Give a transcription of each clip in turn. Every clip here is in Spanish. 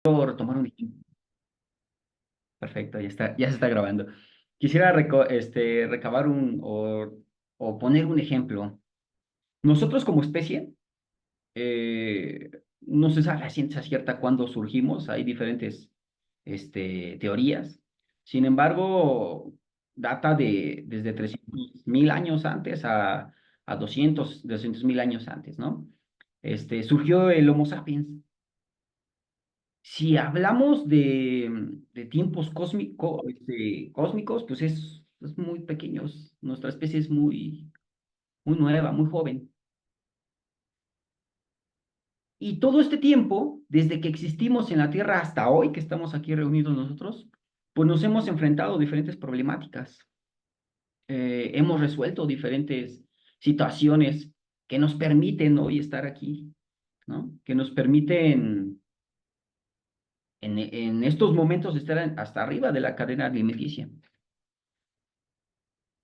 Quiero retomar un ejemplo. Perfecto, ya se está grabando. Quisiera recabar o poner un ejemplo. Nosotros como especie, no se sabe a ciencia cierta cuándo surgimos, hay diferentes teorías. Sin embargo, data desde 300.000 años antes a 200.000 años antes, ¿no? Surgió el Homo sapiens. Si hablamos de tiempos cósmicos, pues es muy pequeños. Nuestra especie es muy nueva, muy joven. Y todo este tiempo, desde que existimos en la Tierra hasta hoy, que estamos aquí reunidos nosotros, pues nos hemos enfrentado a diferentes problemáticas. Hemos resuelto diferentes situaciones que nos permiten hoy estar aquí, ¿no? Que nos permiten en estos momentos estar hasta arriba de la cadena alimenticia.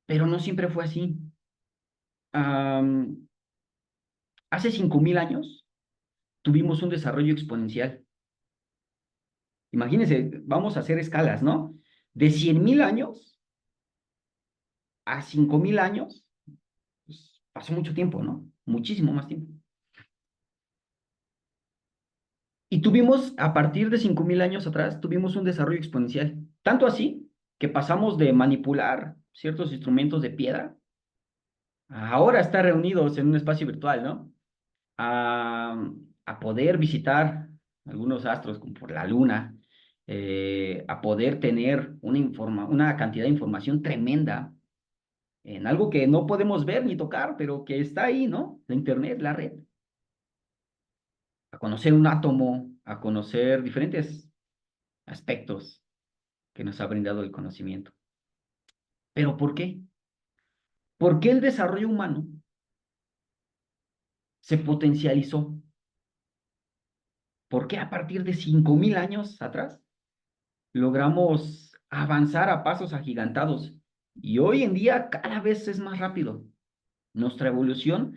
Pero no siempre fue así. Am, Hace 5.000 años tuvimos un desarrollo exponencial. Imagínense, vamos a hacer escalas, ¿no? De 100.000 años a 5.000 años, pues, pasó mucho tiempo, ¿no? Muchísimo más tiempo. Y tuvimos, a partir de 5.000 años atrás, tuvimos un desarrollo exponencial. Tanto así que pasamos de manipular ciertos instrumentos de piedra a ahora estar reunidos en un espacio virtual, ¿no? a, a poder visitar algunos astros como por la Luna, a poder tener una cantidad de información tremenda en algo que no podemos ver ni tocar, pero que está ahí, ¿no? La Internet, la red, a conocer un átomo, a conocer diferentes aspectos que nos ha brindado el conocimiento. ¿Pero por qué? ¿Por qué el desarrollo humano se potencializó? ¿Por qué a partir de 5.000 años atrás logramos avanzar a pasos agigantados y hoy en día cada vez es más rápido? Nuestra evolución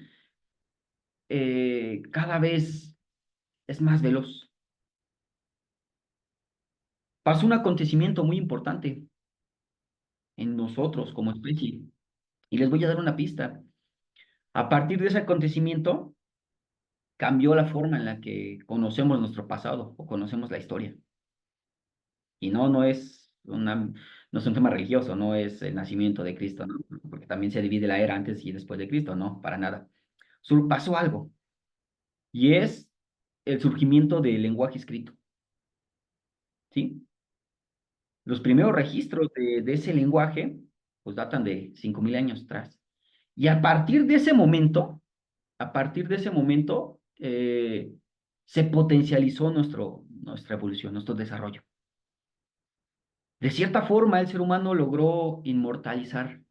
cada vez es más veloz. Pasó un acontecimiento muy importante en nosotros como especie y les voy a dar una pista. A partir de ese acontecimiento cambió la forma en la que conocemos nuestro pasado o conocemos la historia. Y no es no es un tema religioso, no es el nacimiento de Cristo, ¿no? Porque también se divide la era antes y después de Cristo, no, para nada. Solo pasó algo, y es el surgimiento del lenguaje escrito, ¿sí? Los primeros registros de ese lenguaje, pues datan de 5.000 años atrás. Y a partir de ese momento, se potencializó nuestra evolución, nuestro desarrollo. De cierta forma, el ser humano logró inmortalizar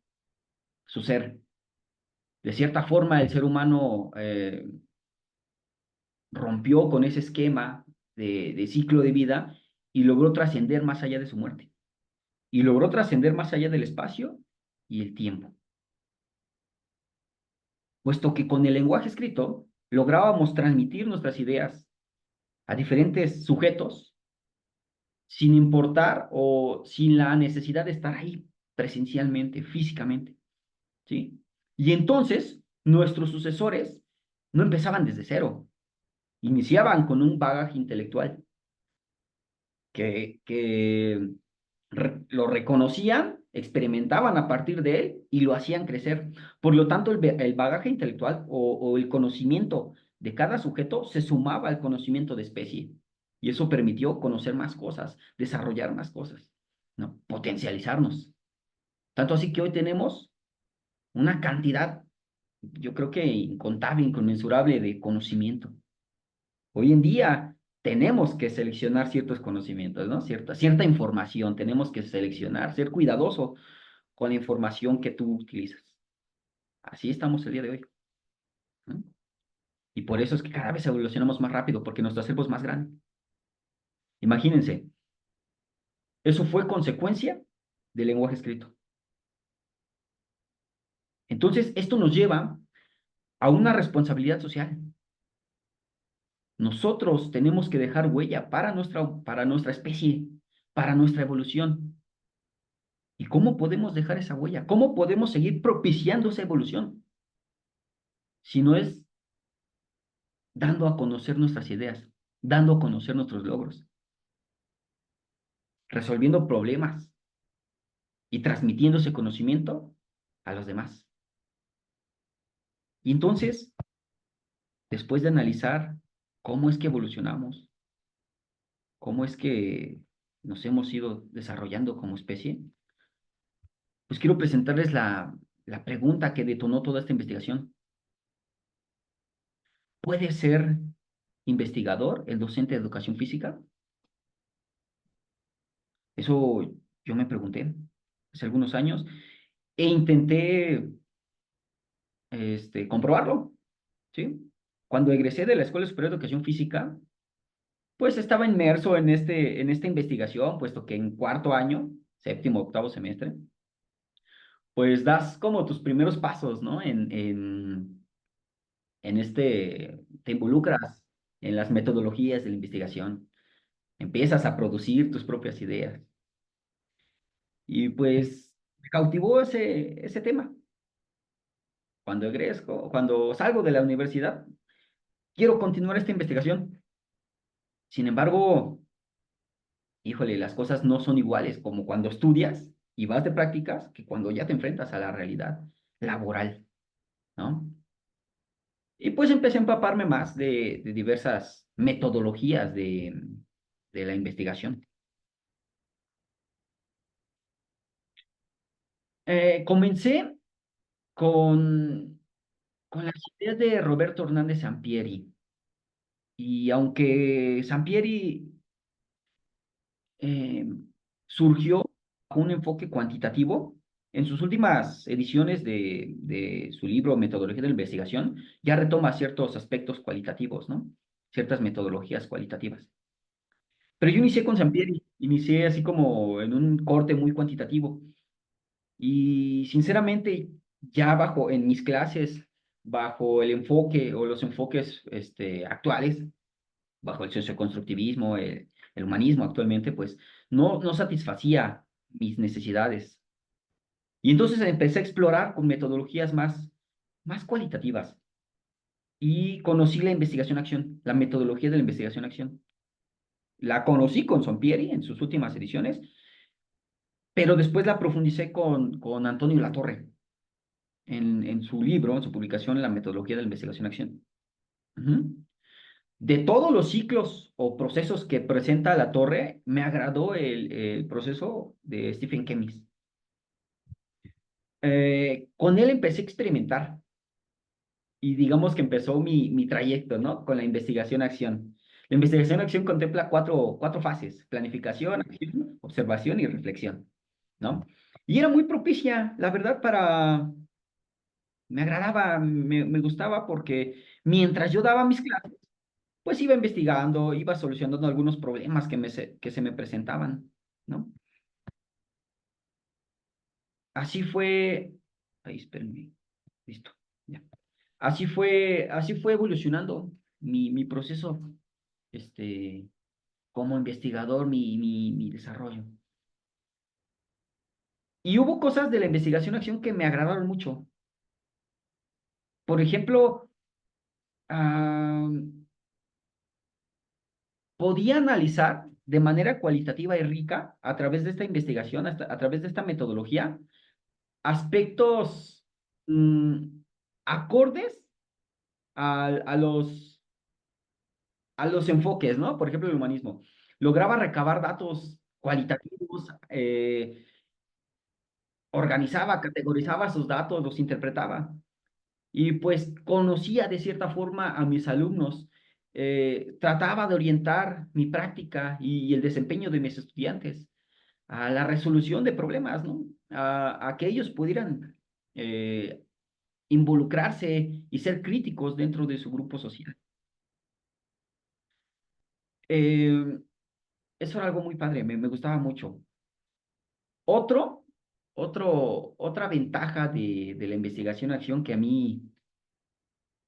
su ser. De cierta forma, el ser humano rompió con ese esquema de ciclo de vida y logró trascender más allá de su muerte. Y logró trascender más allá del espacio y el tiempo. Puesto que con el lenguaje escrito lográbamos transmitir nuestras ideas a diferentes sujetos sin importar o sin la necesidad de estar ahí presencialmente, físicamente, ¿sí? Y entonces nuestros sucesores no empezaban desde cero, iniciaban con un bagaje intelectual que lo reconocían, experimentaban a partir de él y lo hacían crecer. Por lo tanto, el bagaje intelectual o el conocimiento de cada sujeto se sumaba al conocimiento de especie. Y eso permitió conocer más cosas, desarrollar más cosas, ¿no? Potencializarnos. Tanto así que hoy tenemos una cantidad, yo creo que incontable, inconmensurable de conocimiento. Hoy en día tenemos que seleccionar ciertos conocimientos, ¿no? Cierta información, tenemos que seleccionar, ser cuidadoso con la información que tú utilizas. Así estamos el día de hoy, ¿no? Y por eso es que cada vez evolucionamos más rápido, porque nuestro acervo es más grande. Imagínense, eso fue consecuencia del lenguaje escrito. Entonces, esto nos lleva a una responsabilidad social. Nosotros tenemos que dejar huella para nuestra especie, para nuestra evolución. ¿Y cómo podemos dejar esa huella? ¿Cómo podemos seguir propiciando esa evolución? Si no es dando a conocer nuestras ideas, dando a conocer nuestros logros, resolviendo problemas y transmitiendo ese conocimiento a los demás. Y entonces, después de analizar cómo es que evolucionamos, cómo es que nos hemos ido desarrollando como especie, pues quiero presentarles la pregunta que detonó toda esta investigación. ¿Puede ser investigador el docente de educación física? Eso yo me pregunté hace algunos años e intenté comprobarlo, ¿sí? Cuando egresé de la Escuela Superior de Educación Física, pues estaba inmerso en esta investigación, puesto que en cuarto año, séptimo, octavo semestre, pues das como tus primeros pasos, ¿no? Te involucras en las metodologías de la investigación, empiezas a producir tus propias ideas. Y pues me cautivó ese tema. Cuando salgo de la universidad, quiero continuar esta investigación. Sin embargo, híjole, las cosas no son iguales como cuando estudias y vas de prácticas que cuando ya te enfrentas a la realidad laboral, ¿no? Y pues empecé a empaparme más de diversas metodologías de la investigación. Comencé con, con las ideas de Roberto Hernández Sampieri. Y aunque Sampieri eh, surgió con un enfoque cuantitativo, en sus últimas ediciones de su libro Metodología de la Investigación, ya retoma ciertos aspectos cualitativos, ¿no? Ciertas metodologías cualitativas. Pero yo inicié con Sampieri, inicié así como en un corte muy cuantitativo. Y sinceramente, ya en mis clases, bajo el enfoque o los enfoques actuales, bajo el socioconstructivismo, el humanismo actualmente, pues no satisfacía mis necesidades. Y entonces empecé a explorar con metodologías más cualitativas y conocí la investigación-acción, la metodología de la investigación-acción. La conocí con Sampieri en sus últimas ediciones, pero después la profundicé con Antonio Latorre en su libro, en su publicación, La metodología de la investigación-acción. Ujú. De todos los ciclos o procesos que presenta la torre, me agradó el proceso de Stephen Chemis. Con él empecé a experimentar y digamos que empezó mi trayecto, ¿no? Con la investigación-acción. La investigación-acción contempla cuatro fases: planificación, acción, observación y reflexión, ¿no? Y era muy propicia, la verdad, me agradaba, me gustaba porque mientras yo daba mis clases, pues iba investigando, iba solucionando algunos problemas que se me presentaban, ¿no? Así fue, ahí, espérenme, listo, ya. Así fue evolucionando mi proceso, este, como investigador, mi desarrollo. Y hubo cosas de la investigación-acción que me agradaron mucho. Por ejemplo, ah, podía analizar de manera cualitativa y rica a través de esta investigación, a través de esta metodología, aspectos mm, acordes a, a los, a los enfoques, ¿no? Por ejemplo, el humanismo. Lograba recabar datos cualitativos, organizaba, categorizaba sus datos, los interpretaba y pues conocía de cierta forma a mis alumnos. Trataba de orientar mi práctica y el desempeño de mis estudiantes a la resolución de problemas, ¿no? A que ellos pudieran eh, involucrarse y ser críticos dentro de su grupo social. Eh, Eso era algo muy padre, me gustaba mucho. Otro, otra ventaja de la investigación-acción que a mí,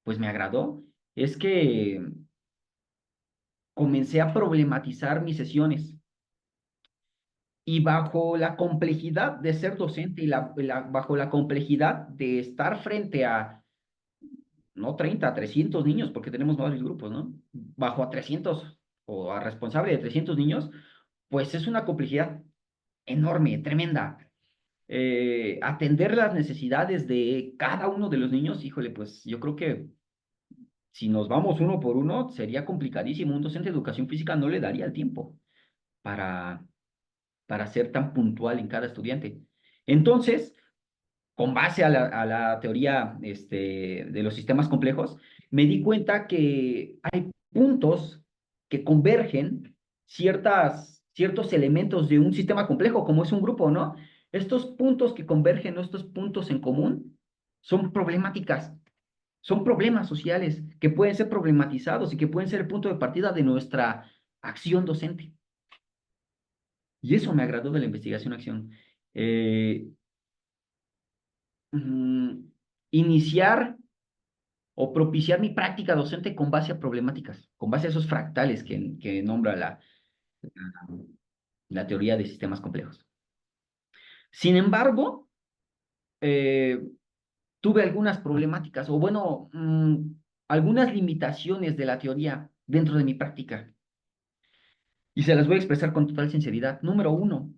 pues me agradó, es que comencé a problematizar mis sesiones. Y bajo la complejidad de ser docente y bajo la complejidad de estar frente a, no 30, 300 niños, porque tenemos varios grupos, ¿no? Bajo a 300 o a responsable de 300 niños, pues es una complejidad enorme, tremenda. Atender las necesidades de cada uno de los niños, híjole, pues yo creo que si nos vamos uno por uno, sería complicadísimo. Un docente de educación física no le daría el tiempo para, para ser tan puntual en cada estudiante. Entonces, con base a la teoría de los sistemas complejos, me di cuenta que hay puntos que convergen ciertos elementos de un sistema complejo, como es un grupo, ¿no? Estos puntos que convergen, estos puntos en común, son problemáticas, son problemas sociales que pueden ser problematizados y que pueden ser el punto de partida de nuestra acción docente. Y eso me agradó de la investigación-acción. Eh, mm, Iniciar o propiciar mi práctica docente con base a problemáticas, con base a esos fractales que nombra la teoría de sistemas complejos. Sin embargo, eh, tuve algunas problemáticas, o bueno, algunas limitaciones de la teoría dentro de mi práctica, y se las voy a expresar con total sinceridad. Número uno,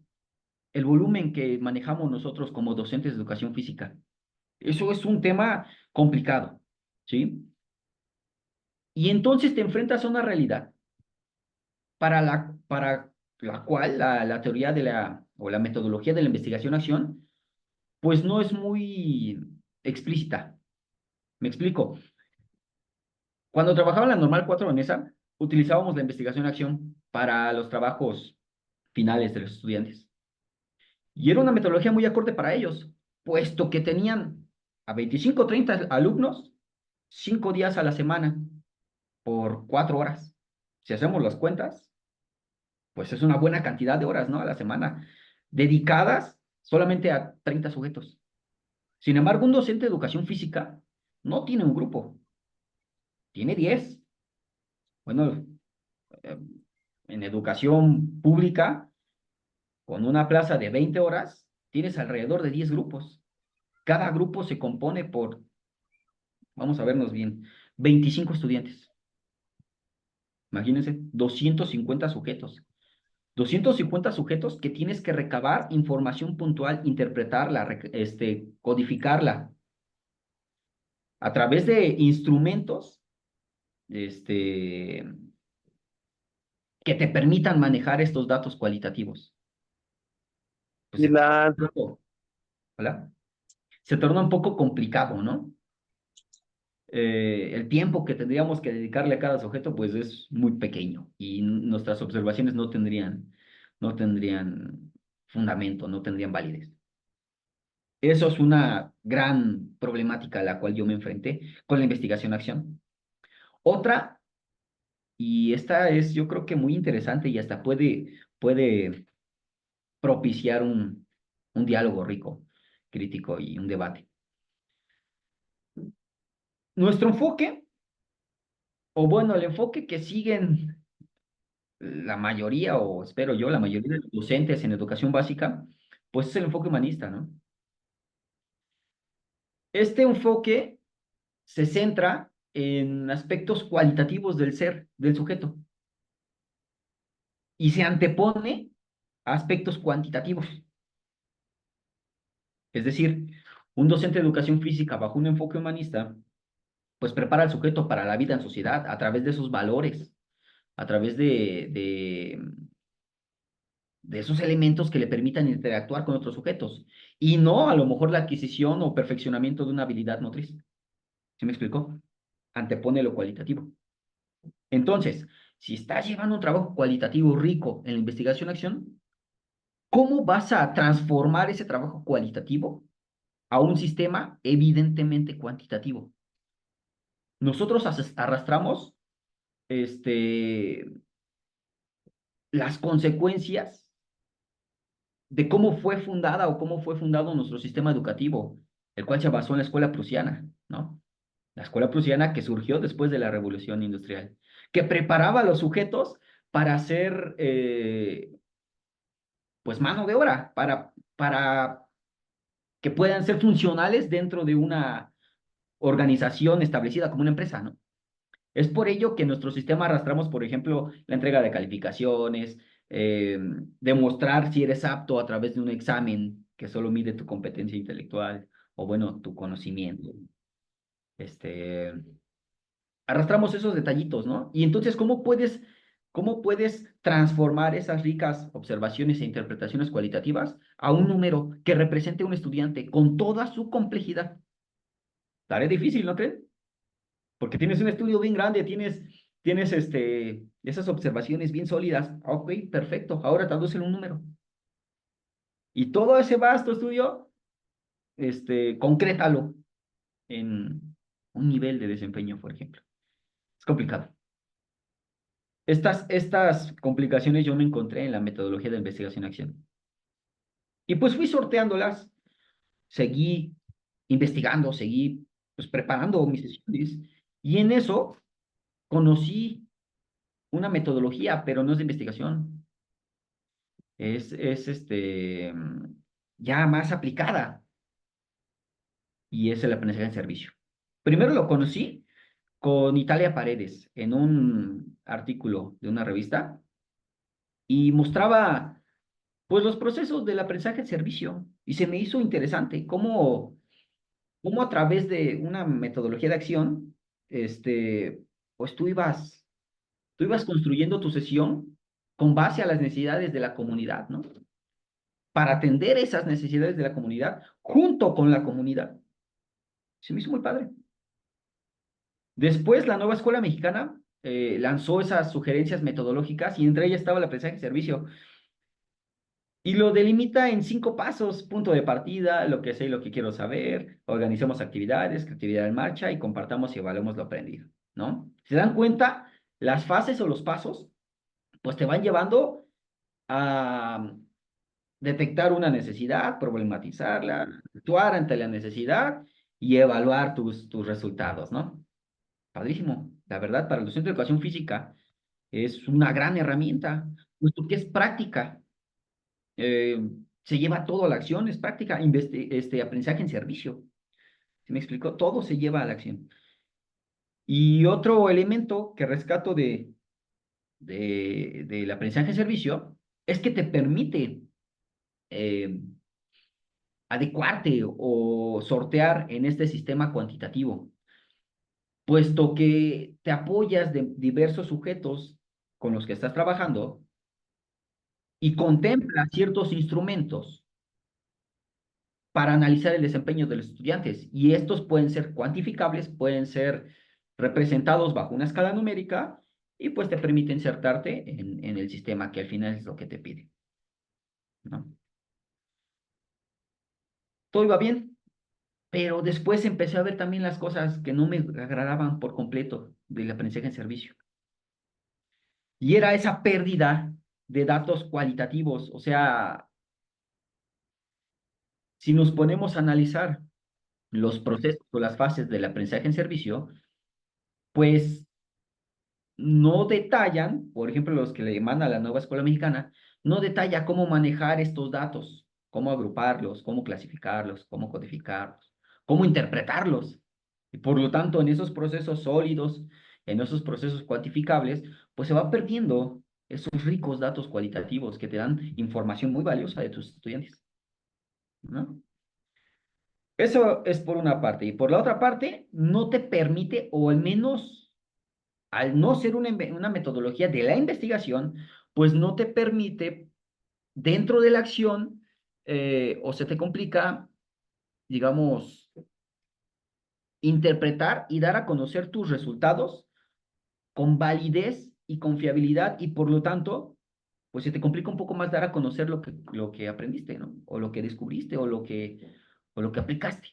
el volumen que manejamos nosotros como docentes de educación física. Eso es un tema complicado, ¿sí? Y entonces te enfrentas a una realidad para la cual la teoría o la metodología de la investigación-acción, pues no es muy explícita. Me explico. Cuando trabajaba en la Normal 4 Vanessa, utilizábamos la investigación-acción para los trabajos finales de los estudiantes. Y era una metodología muy acorde para ellos, puesto que tenían a 25 o 30 alumnos, 5 días a la semana, por 4 horas. Si hacemos las cuentas, pues es una buena cantidad de horas, ¿no? A la semana, dedicadas solamente a 30 sujetos. Sin embargo, un docente de educación física no tiene un grupo, tiene 10. Bueno, eh, en educación pública, con una plaza de 20 horas, tienes alrededor de 10 grupos. Cada grupo se compone por, vamos a vernos bien, 25 estudiantes. Imagínense, 250 sujetos. 250 sujetos que tienes que recabar información puntual, interpretarla, codificarla a través de instrumentos este, que te permitan manejar estos datos cualitativos. Pues Y se torna la, un poco, ¿hola? Se torna un poco complicado, ¿no? El tiempo que tendríamos que dedicarle a cada sujeto, pues es muy pequeño y nuestras observaciones no tendrían fundamento, no tendrían validez. Eso es una gran problemática a la cual yo me enfrenté con la investigación-acción. Otra, y esta es yo creo que muy interesante y hasta puede propiciar un diálogo rico, crítico y un debate. Nuestro enfoque, o bueno, el enfoque que siguen la mayoría, o espero yo, la mayoría de los docentes en educación básica, pues es el enfoque humanista, ¿no? Este enfoque se centra en aspectos cualitativos del ser, del sujeto, y se antepone a aspectos cuantitativos. Es decir, un docente de educación física bajo un enfoque humanista, pues prepara al sujeto para la vida en sociedad a través de sus valores, a través de esos elementos que le permitan interactuar con otros sujetos, y no a lo mejor la adquisición o perfeccionamiento de una habilidad motriz. ¿Sí me explicó? Antepone lo cualitativo. Entonces, si estás llevando un trabajo cualitativo rico en la investigación-acción, ¿cómo vas a transformar ese trabajo cualitativo a un sistema evidentemente cuantitativo? Nosotros arrastramos este, las consecuencias de cómo fue fundada o cómo fue fundado nuestro sistema educativo, el cual se basó en la escuela prusiana, ¿no? La escuela prusiana que surgió después de la Revolución Industrial, que preparaba a los sujetos para hacer, pues, mano de obra, para que puedan ser funcionales dentro de una organización establecida como una empresa, ¿no? Es por ello que en nuestro sistema arrastramos, por ejemplo, la entrega de calificaciones, demostrar si eres apto a través de un examen que solo mide tu competencia intelectual o, bueno, tu conocimiento. Este, arrastramos esos detallitos, ¿no? Y entonces, cómo puedes transformar esas ricas observaciones e interpretaciones cualitativas a un número que represente a un estudiante con toda su complejidad? Tarea difícil, ¿no crees? Porque tienes un estudio bien grande, tienes esas observaciones bien sólidas. Ok, perfecto. Ahora tradúcelo en un número. Y todo ese vasto estudio, concrétalo en un nivel de desempeño, por ejemplo. Es complicado. Estas complicaciones yo me encontré en la metodología de investigación-acción. Y pues fui sorteándolas, seguí investigando, seguí pues preparando mis sesiones. Y en eso conocí una metodología, pero no es de investigación. Es ya más aplicada y es el aprendizaje en servicio. Primero lo conocí con Italia Paredes en un artículo de una revista y mostraba pues los procesos del aprendizaje en servicio y se me hizo interesante cómo a través de una metodología de acción, pues tú ibas construyendo tu sesión con base a las necesidades de la comunidad, ¿no? Para atender esas necesidades de la comunidad junto con la comunidad. Se me hizo muy padre. Después, la nueva escuela mexicana lanzó esas sugerencias metodológicas y entre ellas estaba el aprendizaje en servicio. Y lo delimita en 5 pasos: punto de partida, lo que sé y lo que quiero saber, organicemos actividades, creatividad en marcha y compartamos y evaluemos lo aprendido, ¿no? ¿Se dan cuenta? Las fases o los pasos, pues te van llevando a detectar una necesidad, problematizarla, actuar ante la necesidad y evaluar tus resultados, ¿no? Padrísimo. La verdad, para el docente de educación física es una gran herramienta, puesto que es práctica. eh, Se lleva todo a la acción, es práctica, aprendizaje en servicio. ¿Se me explicó? Todo se lleva a la acción. Y otro elemento que rescato del aprendizaje en servicio es que te permite eh, adecuarte o sortear en este sistema cuantitativo, puesto que te apoyas de diversos sujetos con los que estás trabajando y contempla ciertos instrumentos para analizar el desempeño de los estudiantes. Y estos pueden ser cuantificables, pueden ser representados bajo una escala numérica y pues te permite insertarte en el sistema que al final es lo que te pide, ¿no? Todo iba bien, pero después empecé a ver también las cosas que no me agradaban por completo del aprendizaje en servicio. Y era esa pérdida de datos cualitativos. O sea, si nos ponemos a analizar los procesos o las fases del aprendizaje en servicio, pues no detallan, por ejemplo, los que le manda la nueva escuela mexicana, no detalla cómo manejar estos datos, cómo agruparlos, cómo clasificarlos, cómo codificarlos, cómo interpretarlos. Y por lo tanto, en esos procesos sólidos, en esos procesos cuantificables, pues se va perdiendo esos ricos datos cualitativos que te dan información muy valiosa de tus estudiantes, ¿no? Eso es por una parte. Y por la otra parte, no te permite, o al menos al no ser una metodología de la investigación, pues no te permite dentro de la acción, o se te complica, digamos, interpretar y dar a conocer tus resultados con validez y confiabilidad y por lo tanto, pues se te complica un poco más dar a conocer lo que aprendiste, ¿no? O lo que descubriste o lo que aplicaste.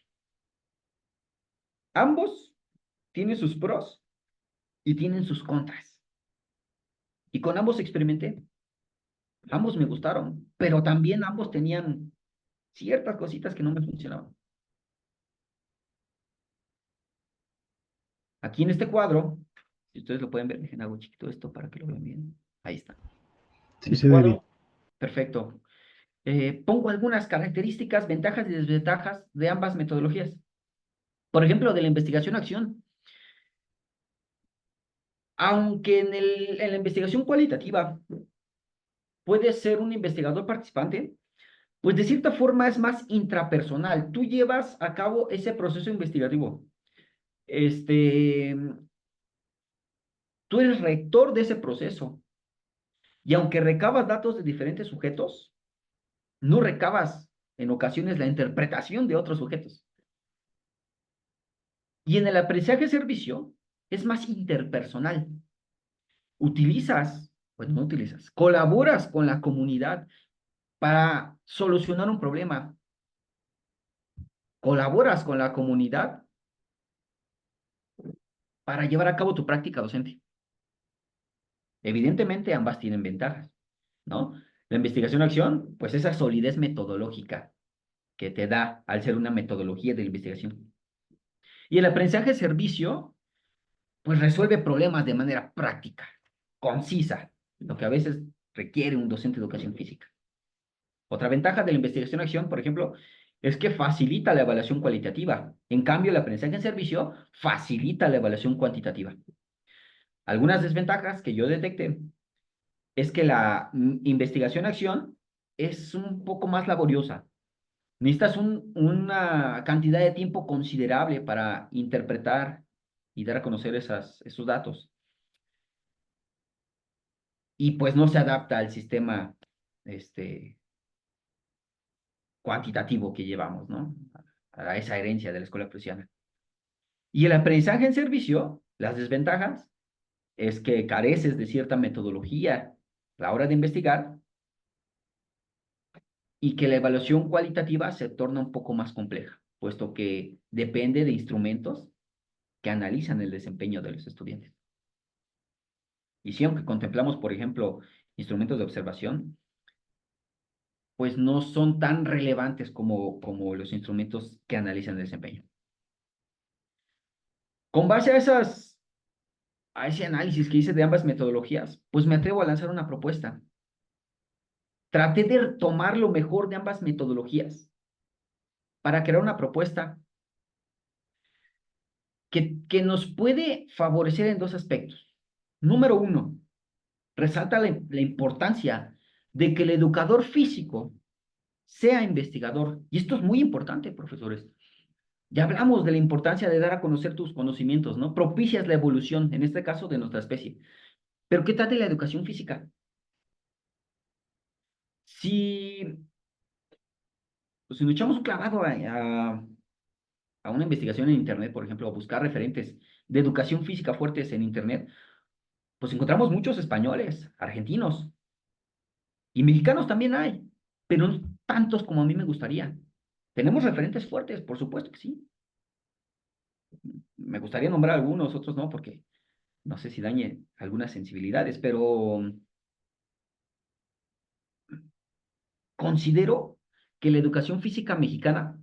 Ambos tienen sus pros y tienen sus contras. Y con ambos experimenté. Ambos me gustaron, pero también ambos tenían ciertas cositas que no me funcionaban. Aquí en este cuadro Si ustedes lo pueden ver, dejen algo chiquito esto para que lo vean bien. Ahí está. En Sí, este se ve bien. cuadro, perfecto. Pongo algunas características, ventajas y desventajas de ambas metodologías. Por ejemplo, de la investigación-acción. Aunque en la investigación cualitativa puede ser un investigador participante, pues de cierta forma es más intrapersonal. Tú llevas a cabo ese proceso investigativo. Este, tú eres rector de ese proceso. Y aunque recabas datos de diferentes sujetos, no recabas en ocasiones la interpretación de otros sujetos. Y en el aprendizaje-servicio es más interpersonal. No utilizas, colaboras con la comunidad para solucionar un problema. Colaboras con la comunidad para llevar a cabo tu práctica docente. Evidentemente, ambas tienen ventajas, ¿no? La investigación-acción, pues esa solidez metodológica que te da al ser una metodología de la investigación. Y el aprendizaje-servicio, pues resuelve problemas de manera práctica, concisa, lo que a veces requiere un docente de educación física. Otra ventaja de la investigación-acción, por ejemplo, es que facilita la evaluación cualitativa. En cambio, el aprendizaje en servicio facilita la evaluación cuantitativa. Algunas desventajas que yo detecté es que la investigación-acción es un poco más laboriosa. Necesitas una cantidad de tiempo considerable para interpretar y dar a conocer esos datos. Y pues no se adapta al sistema este, cuantitativo que llevamos, ¿no? A esa herencia de la escuela prusiana. Y el aprendizaje en servicio, las desventajas, es que careces de cierta metodología a la hora de investigar y que la evaluación cualitativa se torna un poco más compleja, puesto que depende de instrumentos que analizan el desempeño de los estudiantes. Y si aunque contemplamos, por ejemplo, instrumentos de observación, pues no son tan relevantes como los instrumentos que analizan el desempeño. Con base a ese análisis que hice de ambas metodologías, pues me atrevo a lanzar una propuesta. Traté de tomar lo mejor de ambas metodologías para crear una propuesta que nos puede favorecer en dos aspectos. Número uno, resalta la importancia de que el educador físico sea investigador. Y esto es muy importante, profesores. Ya hablamos de la importancia de dar a conocer tus conocimientos, ¿no? Propicias la evolución, en este caso de nuestra especie. Pero ¿qué tal de la educación física? Si, pues, si nos echamos un clavado a una investigación en Internet, por ejemplo, a buscar referentes de educación física fuertes en Internet, pues encontramos muchos españoles, argentinos y mexicanos también hay, pero no tantos como a mí me gustaría. Tenemos referentes fuertes, por supuesto que sí. Me gustaría nombrar algunos, otros no, porque no sé si dañe algunas sensibilidades, pero considero que la educación física mexicana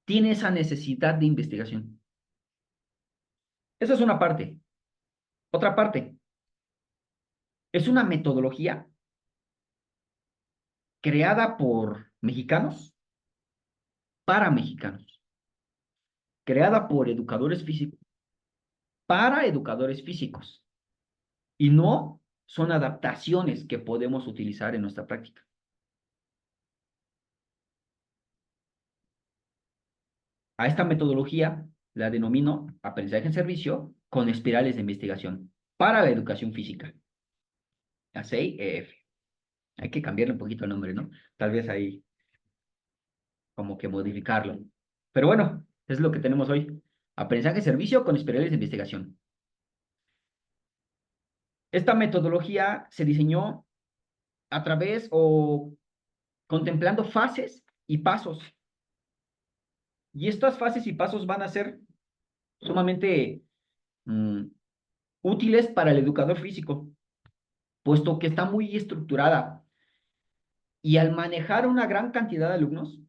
tiene esa necesidad de investigación. Esa es una parte. Otra parte, es una metodología creada por mexicanos para mexicanos, creada por educadores físicos para educadores físicos, y no son adaptaciones que podemos utilizar en nuestra práctica. A esta metodología la denomino aprendizaje en servicio con espirales de investigación para la educación física. ACEI-EF. Hay que cambiarle un poquito el nombre, ¿no? Tal vez ahí como que modificarlo. Pero bueno, es lo que tenemos hoy. Aprendizaje en servicio con espirales de investigación. Esta metodología se diseñó a través o contemplando fases y pasos. Y estas fases y pasos van a ser sumamente mm, útiles para el educador físico, puesto que está muy estructurada. Y al manejar una gran cantidad de alumnos,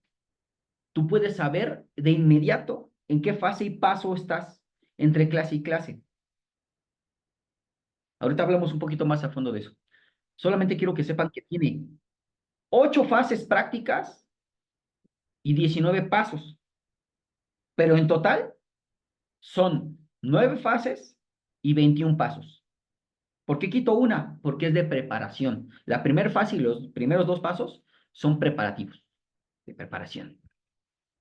tú puedes saber de inmediato en qué fase y paso estás entre clase y clase. Ahorita hablamos un poquito más a fondo de eso. Solamente quiero que sepan que tiene 8 fases prácticas y 19 pasos, pero en total son 9 fases y 21 pasos. ¿Por qué quito una? Porque es de preparación. La primera fase y los primeros 2 pasos son preparativos, de preparación.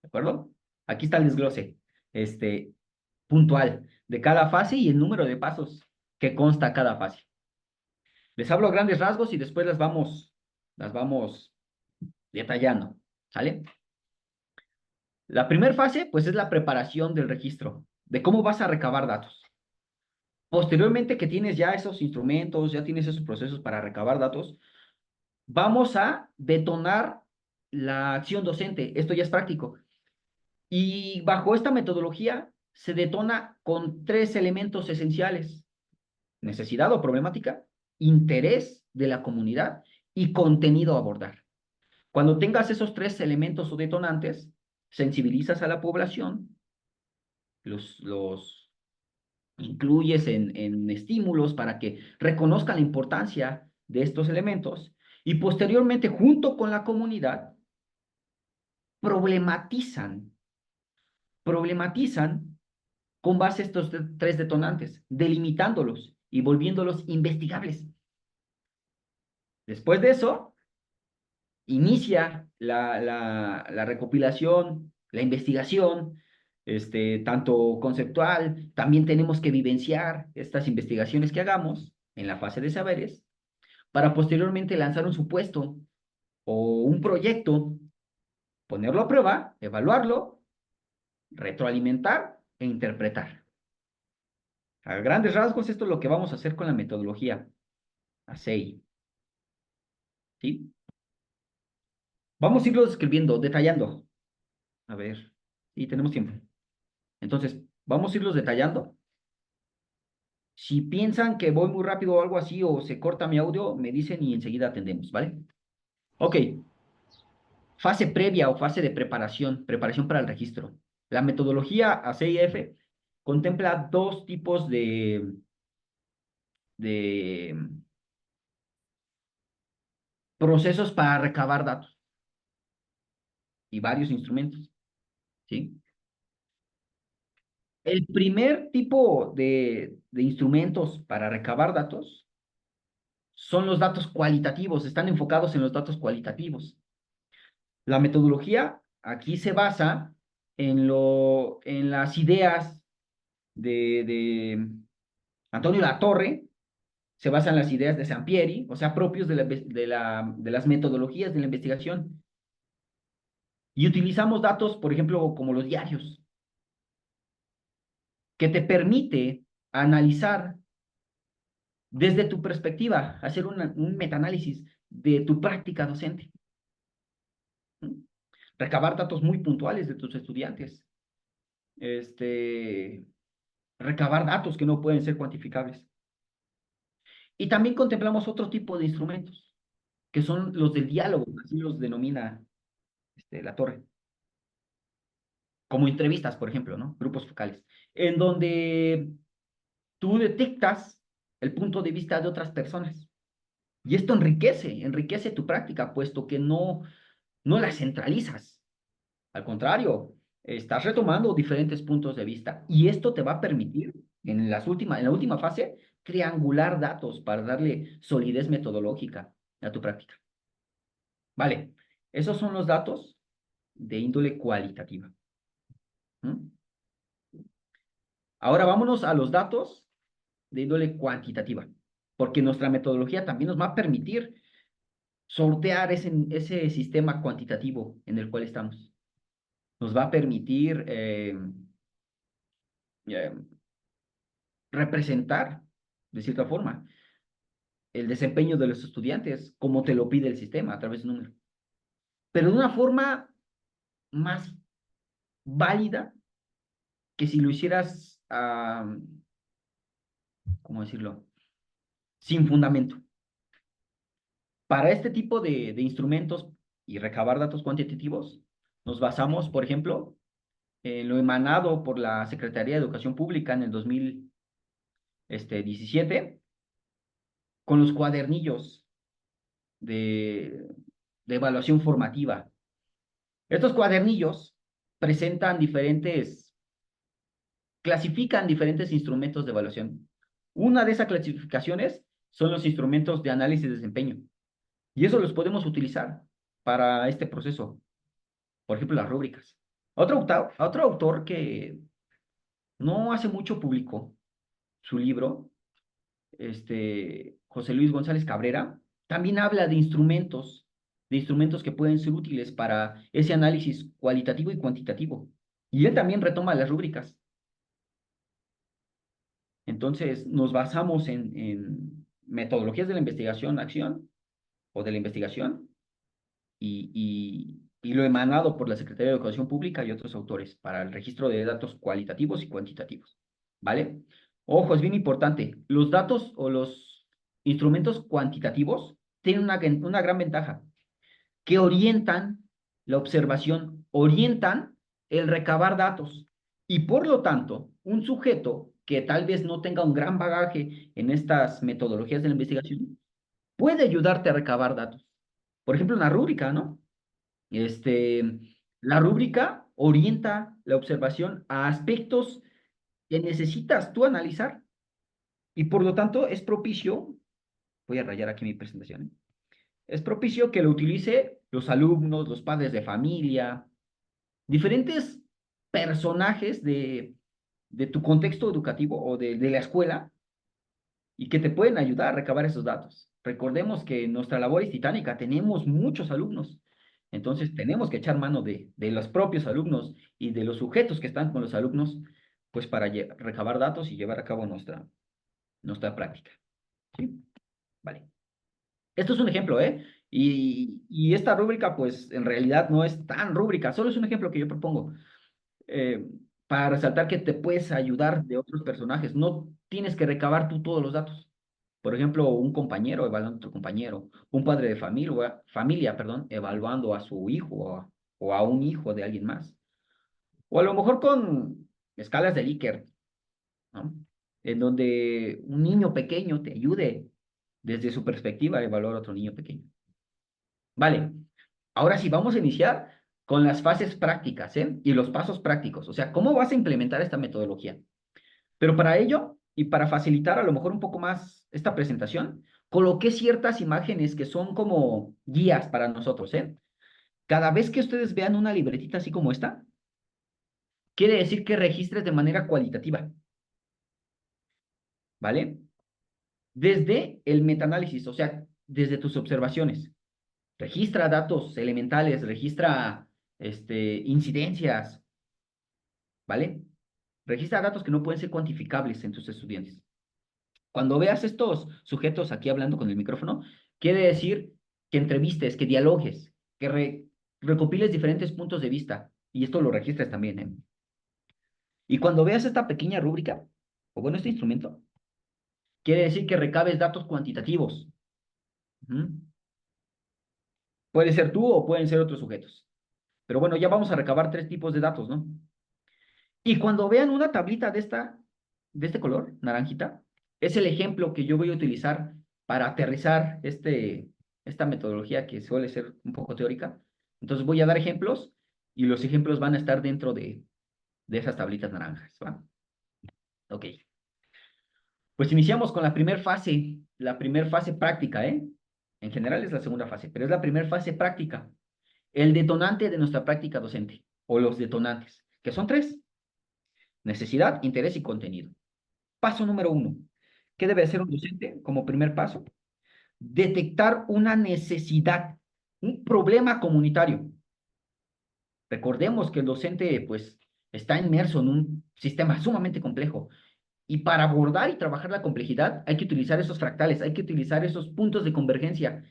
¿De acuerdo? Aquí está el desglose, este, puntual de cada fase y el número de pasos que consta cada fase. Les hablo a grandes rasgos y después las vamos detallando, ¿sale? La primera fase, pues, es la preparación del registro, de cómo vas a recabar datos. Posteriormente que tienes ya esos instrumentos, ya tienes esos procesos para recabar datos, vamos a detonar la acción docente. Esto ya es práctico. Y bajo esta metodología se detona con 3 elementos esenciales: necesidad o problemática, interés de la comunidad y contenido a abordar. Cuando tengas esos 3 elementos o detonantes, sensibilizas a la población, los incluyes en estímulos para que reconozcan la importancia de estos elementos y posteriormente, junto con la comunidad, problematizan, problematizan con base a estos 3 detonantes, delimitándolos y volviéndolos investigables. Después de eso, inicia la recopilación, la investigación, tanto conceptual. También tenemos que vivenciar estas investigaciones que hagamos en la fase de saberes para posteriormente lanzar un supuesto o un proyecto, ponerlo a prueba, evaluarlo, retroalimentar e interpretar. A grandes rasgos, esto es lo que vamos a hacer con la metodología ASEI, ¿sí? Vamos a irlo describiendo, detallando. A ver, sí, tenemos tiempo. Entonces, vamos a irlos detallando. Si piensan que voy muy rápido o algo así, o se corta mi audio, me dicen y enseguida atendemos, ¿vale? Ok, fase previa o fase de preparación, preparación para el registro. La metodología ACIF contempla 2 tipos de procesos para recabar datos y varios instrumentos, ¿sí? El primer tipo de instrumentos para recabar datos son los datos cualitativos, están enfocados en los datos cualitativos. La metodología aquí se basa en las ideas de Antonio Latorre, se basa en las ideas de Sampieri, o sea, propios de las metodologías de la investigación. Y utilizamos datos, por ejemplo, como los diarios, que te permite analizar desde tu perspectiva, hacer un metaanálisis de tu práctica docente. Recabar datos muy puntuales de tus estudiantes. Este, recabar datos que no pueden ser cuantificables. Y también contemplamos otro tipo de instrumentos, que son los del diálogo, así los denomina la torre, como entrevistas, por ejemplo, ¿no? Grupos focales, en donde tú detectas el punto de vista de otras personas. Y esto enriquece tu práctica, puesto que no la centralizas. Al contrario, estás retomando diferentes puntos de vista y esto te va a permitir en la última fase triangular datos para darle solidez metodológica a tu práctica. Vale, esos son los datos de índole cualitativa. ¿Mm? Ahora vámonos a los datos de índole cuantitativa, porque nuestra metodología también nos va a permitir sortear ese sistema cuantitativo en el cual estamos. Nos va a permitir eh, representar, de cierta forma, el desempeño de los estudiantes, como te lo pide el sistema a través de un número, pero de una forma más válida que si lo hicieras, ¿cómo decirlo? Sin fundamento. Para este tipo de instrumentos y recabar datos cuantitativos, nos basamos, por ejemplo, en lo emanado por la Secretaría de Educación Pública en el 2017, con los cuadernillos de, de evaluación formativa. Estos cuadernillos presentan diferentes, clasifican diferentes instrumentos de evaluación. Una de esas clasificaciones son los instrumentos de análisis de desempeño. Y eso los podemos utilizar para este proceso. Por ejemplo, las rúbricas. Otro autor que no hace mucho publicó su libro, José Luis González Cabrera, también habla de instrumentos que pueden ser útiles para ese análisis cualitativo y cuantitativo. Y él también retoma las rúbricas. Entonces, nos basamos en metodologías de la investigación-acción o de la investigación y lo emanado por la Secretaría de Educación Pública y otros autores para el registro de datos cualitativos y cuantitativos. ¿Vale? Ojo, es bien importante. Los datos o los instrumentos cuantitativos tienen una gran ventaja, que orientan la observación, orientan el recabar datos. Y por lo tanto, un sujeto que tal vez no tenga un gran bagaje en estas metodologías de la investigación puede ayudarte a recabar datos. Por ejemplo, una rúbrica, ¿no? Este, la rúbrica orienta la observación a aspectos que necesitas tú analizar y por lo tanto es propicio, voy a rayar aquí mi presentación, ¿eh? Es propicio que lo utilice los alumnos, los padres de familia, diferentes personajes de tu contexto educativo o de la escuela y que te pueden ayudar a recabar esos datos. Recordemos que nuestra labor es titánica, tenemos muchos alumnos, entonces tenemos que echar mano de los propios alumnos y de los sujetos que están con los alumnos, pues para recabar datos y llevar a cabo nuestra práctica. ¿Sí? Vale. Esto es un ejemplo, ¿eh? Y esta rúbrica, pues en realidad no es tan rúbrica, solo es un ejemplo que yo propongo eh, para resaltar que te puedes ayudar de otros personajes. No tienes que recabar tú todos los datos. Por ejemplo, un compañero evaluando a otro compañero, un padre de familia, perdón, evaluando a su hijo o a un hijo de alguien más. O a lo mejor con escalas de Likert, ¿no? En donde un niño pequeño te ayude desde su perspectiva a evaluar a otro niño pequeño. Vale, ahora sí, vamos a iniciar con las fases prácticas, ¿eh? Y los pasos prácticos, o sea, ¿cómo vas a implementar esta metodología? Pero para ello, y para facilitar a lo mejor un poco más esta presentación, coloqué ciertas imágenes que son como guías para nosotros, ¿eh? Cada vez que ustedes vean una libretita así como esta, quiere decir que registres de manera cualitativa, ¿vale? Desde el metaanálisis, o sea, desde tus observaciones. Registra datos elementales, registra incidencias, ¿vale? Registra datos que no pueden ser cuantificables en tus estudiantes. Cuando veas estos sujetos aquí hablando con el micrófono, quiere decir que entrevistes, que dialogues, que recopiles diferentes puntos de vista. Y esto lo registres también, ¿eh? Y cuando veas esta pequeña rúbrica, o bueno, este instrumento, quiere decir que recabes datos cuantitativos. Ujú. Puede ser tú o pueden ser otros sujetos. Pero bueno, ya vamos a recabar tres tipos de datos, ¿no? Y cuando vean una tablita de este color, naranjita, es el ejemplo que yo voy a utilizar para aterrizar esta metodología que suele ser un poco teórica. Entonces voy a dar ejemplos y los ejemplos van a estar dentro de esas tablitas naranjas, ¿va? Ok. Pues iniciamos con la primera fase práctica, ¿eh? En general es la segunda fase, pero es la primera fase práctica. El detonante de nuestra práctica docente, o los detonantes, que son tres: necesidad, interés y contenido. Paso número uno. ¿Qué debe hacer un docente como primer paso? Detectar una necesidad, un problema comunitario. Recordemos que el docente, pues, está inmerso en un sistema sumamente complejo. Y para abordar y trabajar la complejidad, hay que utilizar esos fractales, hay que utilizar esos puntos de convergencia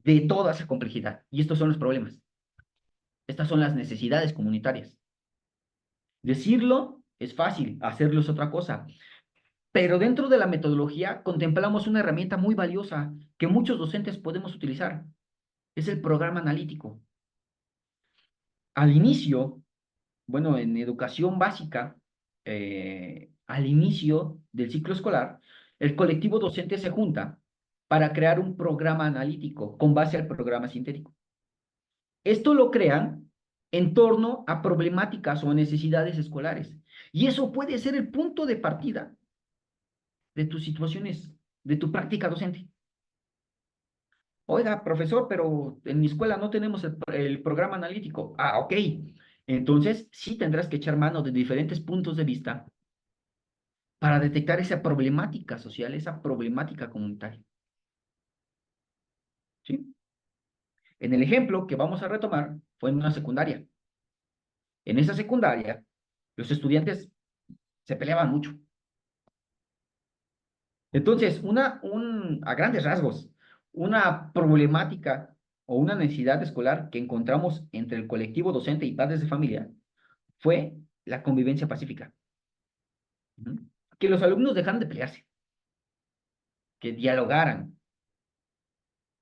de toda esa complejidad. Y estos son los problemas. Estas son las necesidades comunitarias. Decirlo es fácil, hacerlo es otra cosa. Pero dentro de la metodología contemplamos una herramienta muy valiosa que muchos docentes podemos utilizar. Es el programa analítico. Al inicio, bueno, en educación básica, al inicio del ciclo escolar, el colectivo docente se junta para crear un programa analítico con base al programa sintético. Esto lo crean en torno a problemáticas o necesidades escolares. Y eso puede ser el punto de partida de tus situaciones, de tu práctica docente. Oiga, profesor, pero en mi escuela no tenemos el programa analítico. Ah, ok. Entonces, sí tendrás que echar mano de diferentes puntos de vista para detectar esa problemática social, esa problemática comunitaria. ¿Sí? En el ejemplo que vamos a retomar fue en una secundaria. En esa secundaria, los estudiantes se peleaban mucho. Entonces, a grandes rasgos, una problemática o una necesidad escolar que encontramos entre el colectivo docente y padres de familia fue la convivencia pacífica. Ujú. Que los alumnos dejaran de pelearse, que dialogaran,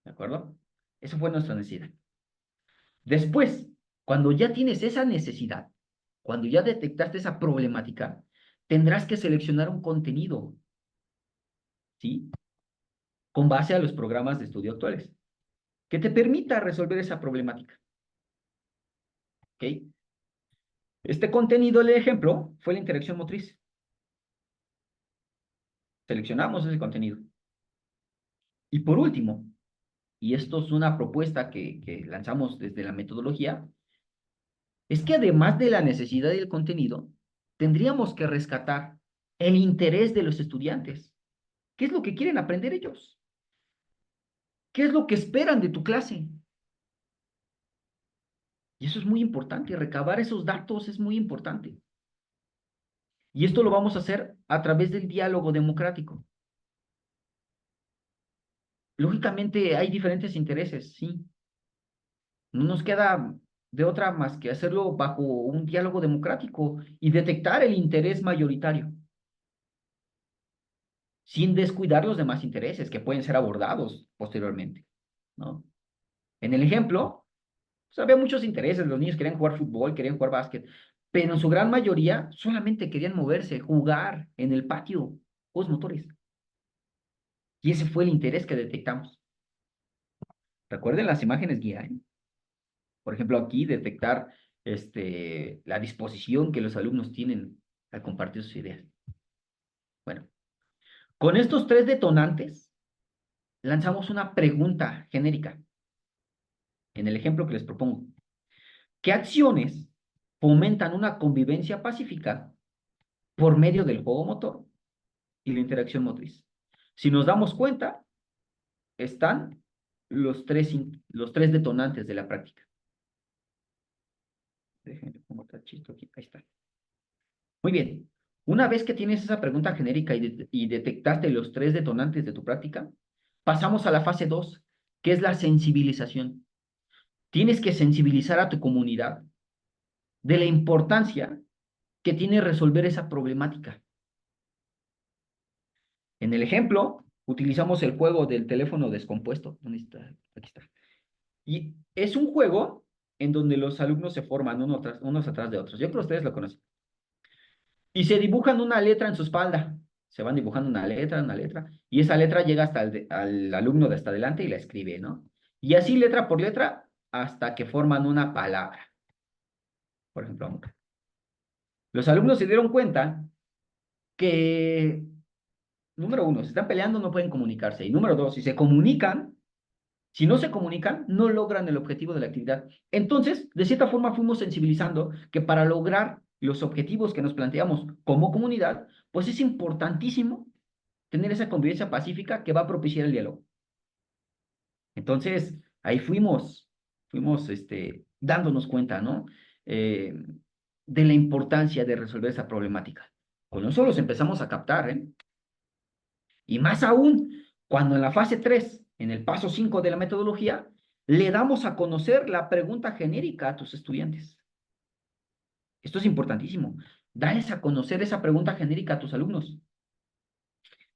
¿de acuerdo? Eso fue nuestra necesidad. Después, cuando ya tienes esa necesidad, cuando ya detectaste esa problemática, tendrás que seleccionar un contenido, ¿sí? Con base a los programas de estudio actuales, que te permita resolver esa problemática, ¿ok? Este contenido, el ejemplo, fue la interacción motriz. Seleccionamos ese contenido. Y por último, y esto es una propuesta que lanzamos desde la metodología, es que además de la necesidad del contenido, tendríamos que rescatar el interés de los estudiantes. ¿Qué es lo que quieren aprender ellos? ¿Qué es lo que esperan de tu clase? Y eso es muy importante, recabar esos datos es muy importante. Y esto lo vamos a hacer a través del diálogo democrático. Lógicamente hay diferentes intereses, sí. No nos queda de otra más que hacerlo bajo un diálogo democrático y detectar el interés mayoritario, sin descuidar los demás intereses que pueden ser abordados posteriormente, ¿no? En el ejemplo, pues, había muchos intereses, los niños querían jugar fútbol, querían jugar básquet, pero en su gran mayoría solamente querían moverse, jugar en el patio, juegos motores. Y ese fue el interés que detectamos. Recuerden las imágenes guía, ¿eh? Por ejemplo, aquí detectar la disposición que los alumnos tienen al compartir sus ideas. Bueno, con estos tres detonantes, lanzamos una pregunta genérica en el ejemplo que les propongo. ¿Qué acciones fomentan una convivencia pacífica por medio del juego motor y la interacción motriz? Si nos damos cuenta, están los tres detonantes de la práctica. Déjenme pongo tachito aquí. Ahí está. Muy bien. Una vez que tienes esa pregunta genérica y detectaste los tres detonantes de tu práctica, pasamos a la fase 2, que es la sensibilización. Tienes que sensibilizar a tu comunidad de la importancia que tiene resolver esa problemática. En el ejemplo, utilizamos el juego del teléfono descompuesto. ¿Dónde está? Aquí está. Y es un juego en donde los alumnos se forman unos atrás de otros. Yo creo que ustedes lo conocen. Y se dibujan una letra en su espalda. Se van dibujando una letra, y esa letra llega hasta al alumno de hasta adelante y la escribe, ¿no? Y así letra por letra hasta que forman una palabra. Por ejemplo, amor. Los alumnos se dieron cuenta que, número uno, si están peleando no pueden comunicarse. Y número dos, si se comunican, si no se comunican, no logran el objetivo de la actividad. Entonces, de cierta forma, fuimos sensibilizando que para lograr los objetivos que nos planteamos como comunidad, pues es importantísimo tener esa convivencia pacífica que va a propiciar el diálogo. Entonces, ahí fuimos dándonos cuenta, ¿no? Eh, de la importancia de resolver esa problemática. Con eso los empezamos a captar, ¿eh? Y más aún, cuando en la fase 3, en el paso 5 de la metodología, le damos a conocer la pregunta genérica a tus estudiantes. Esto es importantísimo. Dales a conocer esa pregunta genérica a tus alumnos.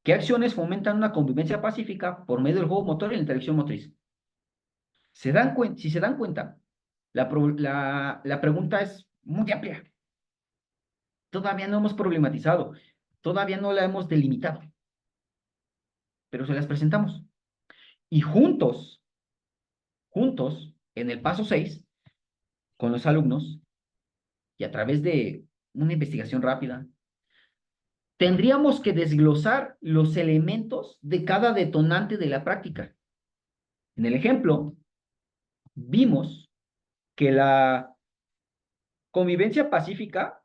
¿Qué acciones fomentan una convivencia pacífica por medio del juego motor y la interacción motriz? Si se dan cuenta, la pregunta es muy amplia. Todavía no hemos problematizado, todavía no la hemos delimitado, pero se las presentamos. Y juntos, en el paso 6 con los alumnos, y a través de una investigación rápida, tendríamos que desglosar los elementos de cada detonante de la práctica. En el ejemplo, vimos que la convivencia pacífica,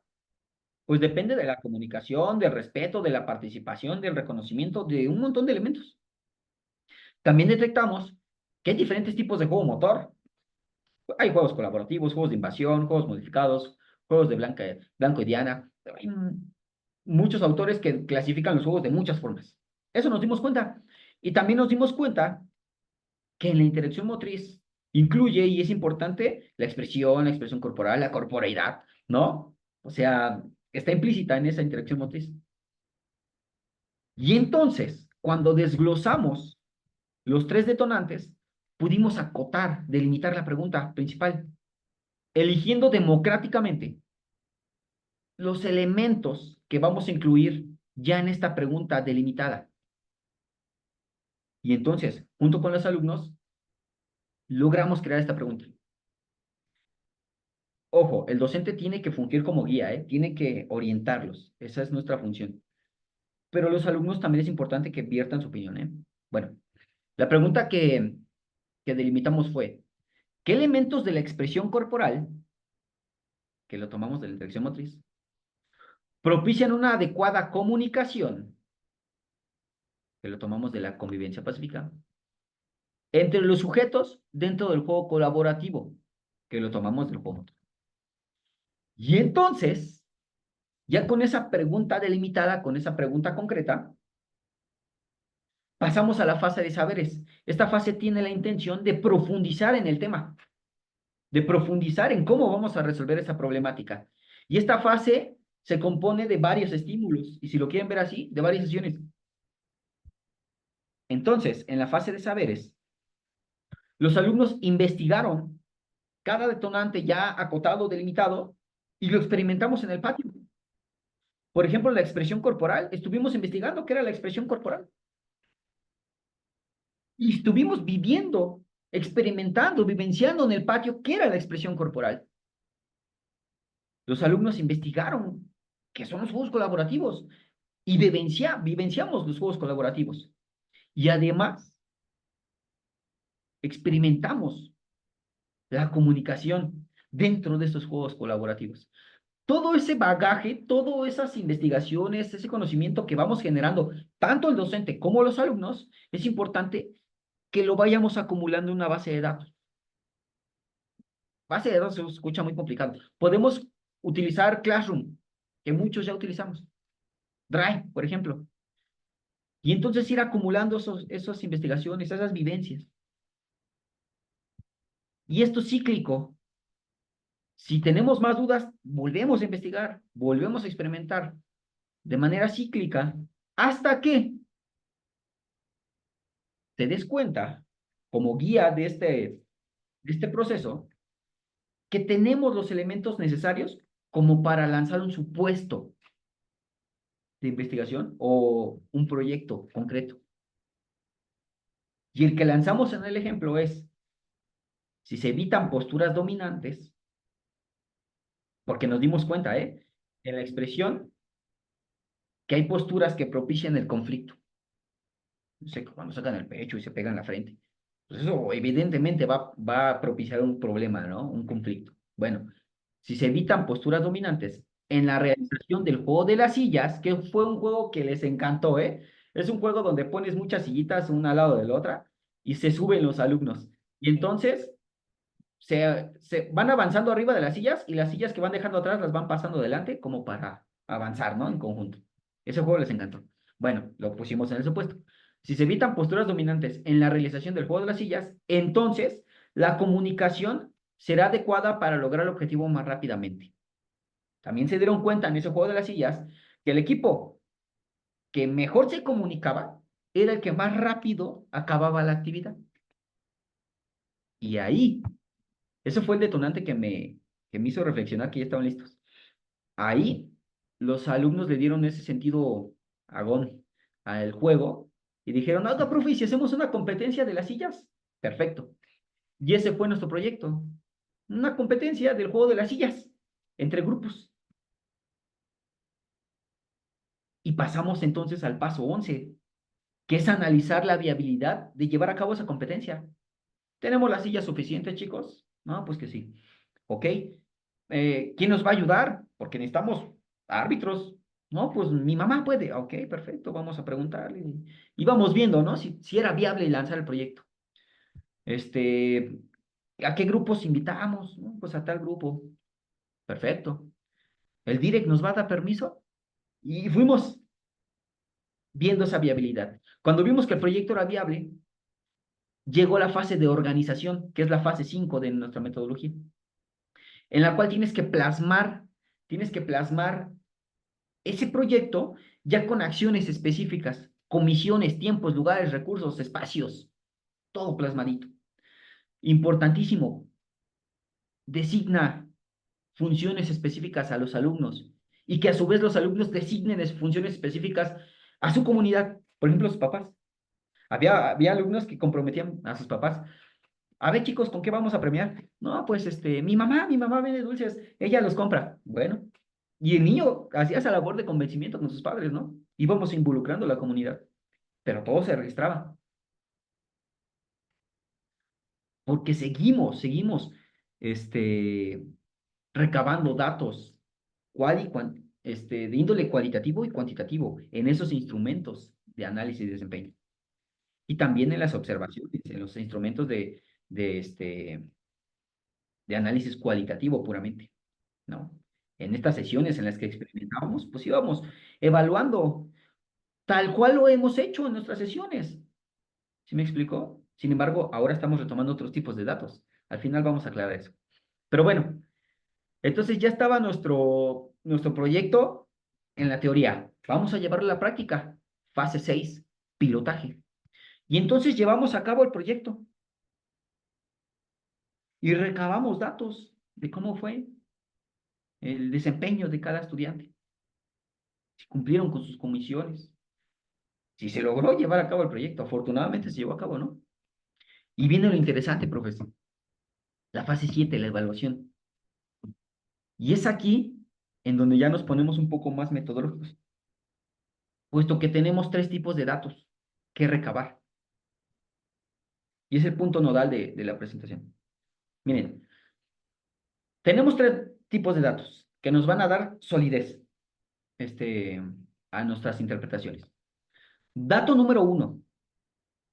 pues depende de la comunicación, del respeto, de la participación, del reconocimiento, de un montón de elementos. También detectamos que hay diferentes tipos de juego motor. Hay juegos colaborativos, juegos de invasión, juegos modificados, juegos de blanco y diana. Hay muchos autores que clasifican los juegos de muchas formas. Eso nos dimos cuenta. Y también nos dimos cuenta que en la interacción motriz incluye y es importante la expresión corporal, la corporeidad, ¿no? O sea, está implícita en esa interacción motriz. Y entonces, cuando desglosamos los tres detonantes, pudimos acotar, delimitar la pregunta principal, eligiendo democráticamente los elementos que vamos a incluir ya en esta pregunta delimitada. Y entonces, junto con los alumnos, logramos crear esta pregunta. Ojo, el docente tiene que fungir como guía, ¿eh? Tiene que orientarlos. Esa es nuestra función. Pero los alumnos también es importante que viertan su opinión, ¿eh? Bueno, la pregunta que delimitamos fue, ¿qué elementos de la expresión corporal, que lo tomamos de la interacción motriz, propician una adecuada comunicación, que lo tomamos de la convivencia pacífica, entre los sujetos dentro del juego colaborativo, que lo tomamos del juego motor? Y entonces, ya con esa pregunta delimitada, con esa pregunta concreta, pasamos a la fase de saberes. Esta fase tiene la intención de profundizar en el tema, de profundizar en cómo vamos a resolver esa problemática. Y esta fase se compone de varios estímulos, y si lo quieren ver así, de varias sesiones. Entonces, en la fase de saberes, los alumnos investigaron cada detonante ya acotado, delimitado, y lo experimentamos en el patio. Por ejemplo, la expresión corporal, estuvimos investigando qué era la expresión corporal. Y estuvimos viviendo, experimentando, vivenciando en el patio qué era la expresión corporal. Los alumnos investigaron qué son los juegos colaborativos y vivenciamos los juegos colaborativos. Y además, experimentamos la comunicación dentro de estos juegos colaborativos. Todo ese bagaje, todas esas investigaciones, ese conocimiento que vamos generando, tanto el docente como los alumnos, es importante que lo vayamos acumulando en una base de datos. Base de datos se escucha muy complicado. Podemos utilizar Classroom, que muchos ya utilizamos. Drive, por ejemplo. Y entonces ir acumulando esas investigaciones, esas vivencias. Y esto es cíclico. Si tenemos más dudas, volvemos a investigar, volvemos a experimentar de manera cíclica hasta que te des cuenta, como guía de este proceso, que tenemos los elementos necesarios como para lanzar un supuesto de investigación o un proyecto concreto. Y el que lanzamos en el ejemplo es, si se evitan posturas dominantes, porque nos dimos cuenta, en la expresión, que hay posturas que propician el conflicto. No sé, cuando sacan el pecho y se pegan la frente. Pues eso evidentemente va a propiciar un problema, ¿no? Un conflicto. Bueno, si se evitan posturas dominantes en la realización del juego de las sillas, que fue un juego que les encantó, ¿eh? Es un juego donde pones muchas sillitas una al lado de la otra y se suben los alumnos. Y entonces se van avanzando arriba de las sillas y las sillas que van dejando atrás las van pasando adelante como para avanzar, ¿no? En conjunto. Ese juego les encantó. Bueno, lo pusimos en el supuesto. Si se evitan posturas dominantes en la realización del juego de las sillas, entonces la comunicación será adecuada para lograr el objetivo más rápidamente. También se dieron cuenta en ese juego de las sillas que el equipo que mejor se comunicaba era el que más rápido acababa la actividad. Y ahí, ese fue el detonante que me hizo reflexionar que ya estaban listos. Ahí, los alumnos le dieron ese sentido agón al juego Y dijeron, oiga, profe, ¿y si hacemos una competencia de las sillas? Perfecto. Y ese fue nuestro proyecto. Una competencia del juego de las sillas entre grupos. Y pasamos entonces al paso 11, que es analizar la viabilidad de llevar a cabo esa competencia. ¿Tenemos las sillas suficientes, chicos? No, pues que sí. Ok. ¿Quién nos va a ayudar? Porque necesitamos árbitros. No, pues mi mamá puede. Ok, perfecto, vamos a preguntarle. Y vamos viendo, ¿no? Si era viable lanzar el proyecto. Este, ¿A qué grupos invitamos? ¿No? Pues a tal grupo. Perfecto. ¿El direct nos va a dar permiso? Y fuimos viendo esa viabilidad. Cuando vimos que el proyecto era viable, llegó la fase de organización, que es la fase 5 de nuestra metodología, en la cual tienes que plasmar ese proyecto ya con acciones específicas, comisiones, tiempos, lugares, recursos, espacios, todo plasmadito. Importantísimo, designa funciones específicas a los alumnos y que a su vez los alumnos designen funciones específicas a su comunidad, por ejemplo, sus papás. Había alumnos que comprometían a sus papás. A ver, chicos, ¿con qué vamos a premiar? No, pues mi mamá vende dulces, ella los compra. Bueno, y el niño hacía esa labor de convencimiento con sus padres, ¿no? Íbamos involucrando a la comunidad, pero todo se registraba, porque seguimos, este, recabando datos de índole cualitativo y cuantitativo en esos instrumentos de análisis de desempeño. Y también en las observaciones, en los instrumentos de, este, de análisis cualitativo puramente, ¿no? En estas sesiones en las que experimentábamos, pues íbamos evaluando tal cual lo hemos hecho en nuestras sesiones. ¿Sí me explicó? Sin embargo, ahora estamos retomando otros tipos de datos. Al final vamos a aclarar eso. Pero bueno, entonces ya estaba nuestro proyecto en la teoría. Vamos a llevarlo a la práctica. Fase 6, pilotaje. Y entonces llevamos a cabo el proyecto y recabamos datos de cómo fue el desempeño de cada estudiante, si cumplieron con sus comisiones, si se logró llevar a cabo el proyecto. Afortunadamente se llevó a cabo, ¿no? Y viene lo interesante, profesor. La fase 7, la evaluación. Y es aquí en donde ya nos ponemos un poco más metodológicos, puesto que tenemos tres tipos de datos que recabar. Y es el punto nodal de la presentación. Miren, tenemos tres tipos de datos que nos van a dar solidez este, a nuestras interpretaciones. Dato número 1,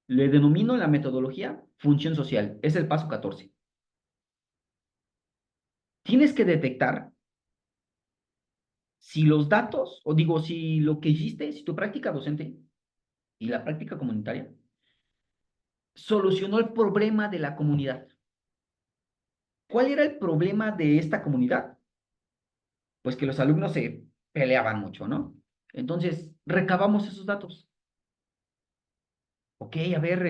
le denomino la metodología función social. Es el paso 14. Tienes que detectar si los datos, o digo, si lo que hiciste, si tu práctica docente y la práctica comunitaria solucionó el problema de la comunidad. ¿Cuál era el problema de esta comunidad? Pues que los alumnos se peleaban mucho, ¿no? Entonces, recabamos esos datos. Ok, a ver,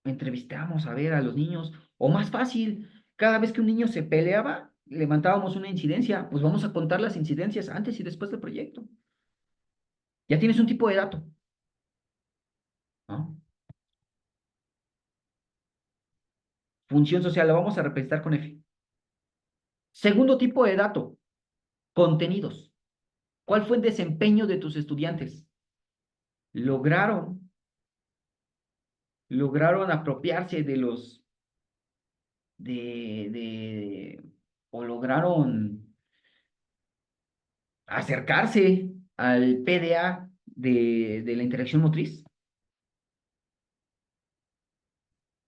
entrevistamos a ver a los niños, o más fácil, cada vez que un niño se peleaba, levantábamos una incidencia, pues vamos a contar las incidencias antes y después del proyecto. Ya tienes un tipo de dato, ¿no? Función social, la vamos a representar con F. Segundo tipo de dato, contenidos. ¿Cuál fue el desempeño de tus estudiantes? ¿Lograron, lograron apropiarse o lograron acercarse al PDA de la interacción motriz?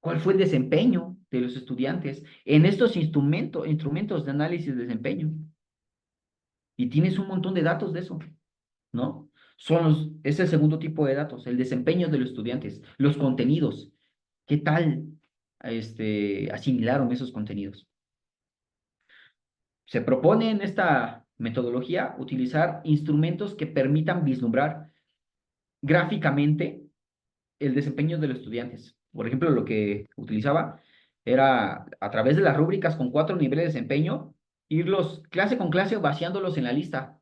¿Cuál fue el desempeño de los estudiantes en estos instrumentos de análisis de desempeño? Y tienes un montón de datos de eso, ¿no? Es el segundo tipo de datos, el desempeño de los estudiantes, los contenidos. ¿Qué tal asimilaron esos contenidos? Se propone en esta metodología utilizar instrumentos que permitan vislumbrar gráficamente el desempeño de los estudiantes. Por ejemplo, lo que utilizaba era a través de las rúbricas con 4 niveles de desempeño, irlos clase con clase vaciándolos en la lista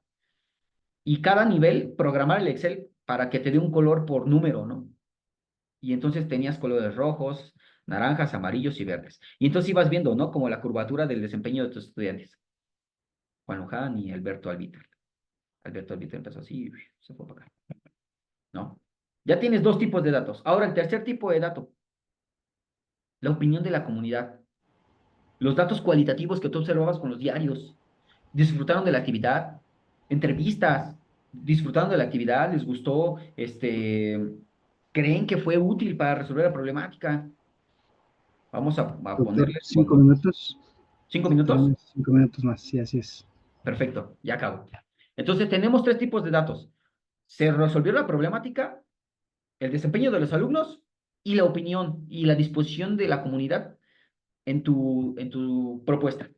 y cada nivel programar el Excel. para que te dé un color por número, ¿no? Y entonces tenías colores rojos, naranjas, amarillos y verdes. Y entonces ibas viendo, ¿no? Como la curvatura del desempeño de tus estudiantes. Juan Luján y Alberto Albiter. Alberto Albiter empezó así y se fue para acá, ¿no? Ya tienes dos tipos de datos. Ahora, el tercer tipo de dato, la opinión de la comunidad. Los datos cualitativos que tú observabas con los diarios. ¿Disfrutaron de la actividad? Entrevistas. ¿Disfrutaron de la actividad? ¿Les gustó? ¿Creen que fue útil para resolver la problemática? Vamos a Doctor, ponerles cinco con minutos. 5 minutos. Tenemos 5 minutos más, sí, así es. Perfecto, ya acabo. Entonces, tenemos tres tipos de datos. Se resolvió la problemática, el desempeño de los alumnos y la opinión y la disposición de la comunidad en tu propuesta.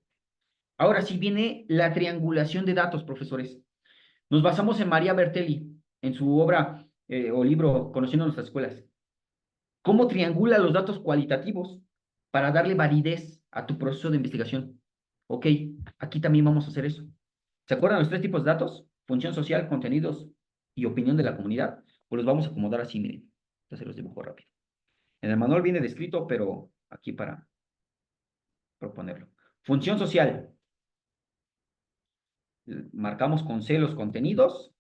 Ahora sí viene la triangulación de datos, profesores. Nos basamos en María Bertelli, en su obra o libro Conociendo nuestras escuelas. ¿Cómo triangula los datos cualitativos para darle validez a tu proceso de investigación? Ok, aquí también vamos a hacer eso. ¿Se acuerdan los tres tipos de datos? Función social, contenidos y opinión de la comunidad. Pues los vamos a acomodar así, miren. Entonces los dibujo rápido. En el manual viene descrito, pero aquí para proponerlo. Función social. Marcamos con C los contenidos.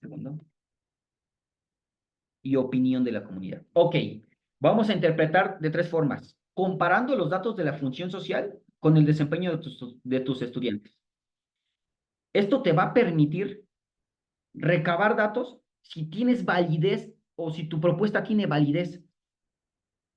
Segundo. Y opinión de la comunidad. Ok, vamos a interpretar de tres formas. Comparando los datos de la función social con el desempeño de tus estudiantes. Esto te va a permitir recabar datos si tienes validez o si tu propuesta tiene validez,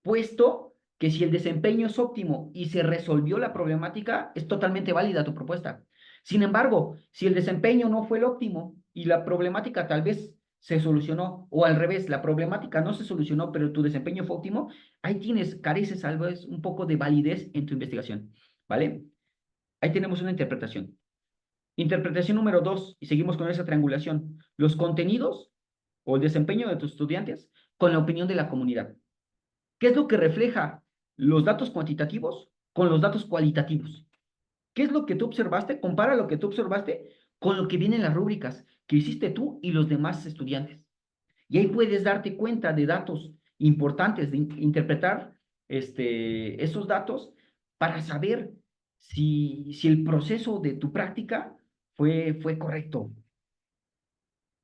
puesto que si el desempeño es óptimo y se resolvió la problemática, es totalmente válida tu propuesta. Sin embargo, si el desempeño no fue el óptimo y la problemática tal vez se solucionó, o al revés, la problemática no se solucionó, pero tu desempeño fue óptimo, ahí careces tal vez un poco de validez en tu investigación, ¿vale? Ahí tenemos una interpretación. Interpretación número dos, y seguimos con esa triangulación, los contenidos o el desempeño de tus estudiantes con la opinión de la comunidad. ¿Qué es lo que refleja los datos cuantitativos con los datos cualitativos? ¿Qué es lo que tú observaste? Compara lo que tú observaste con lo que viene en las rúbricas que hiciste tú y los demás estudiantes. Y ahí puedes darte cuenta de datos importantes, de interpretar esos datos para saber si el proceso de tu práctica fue correcto.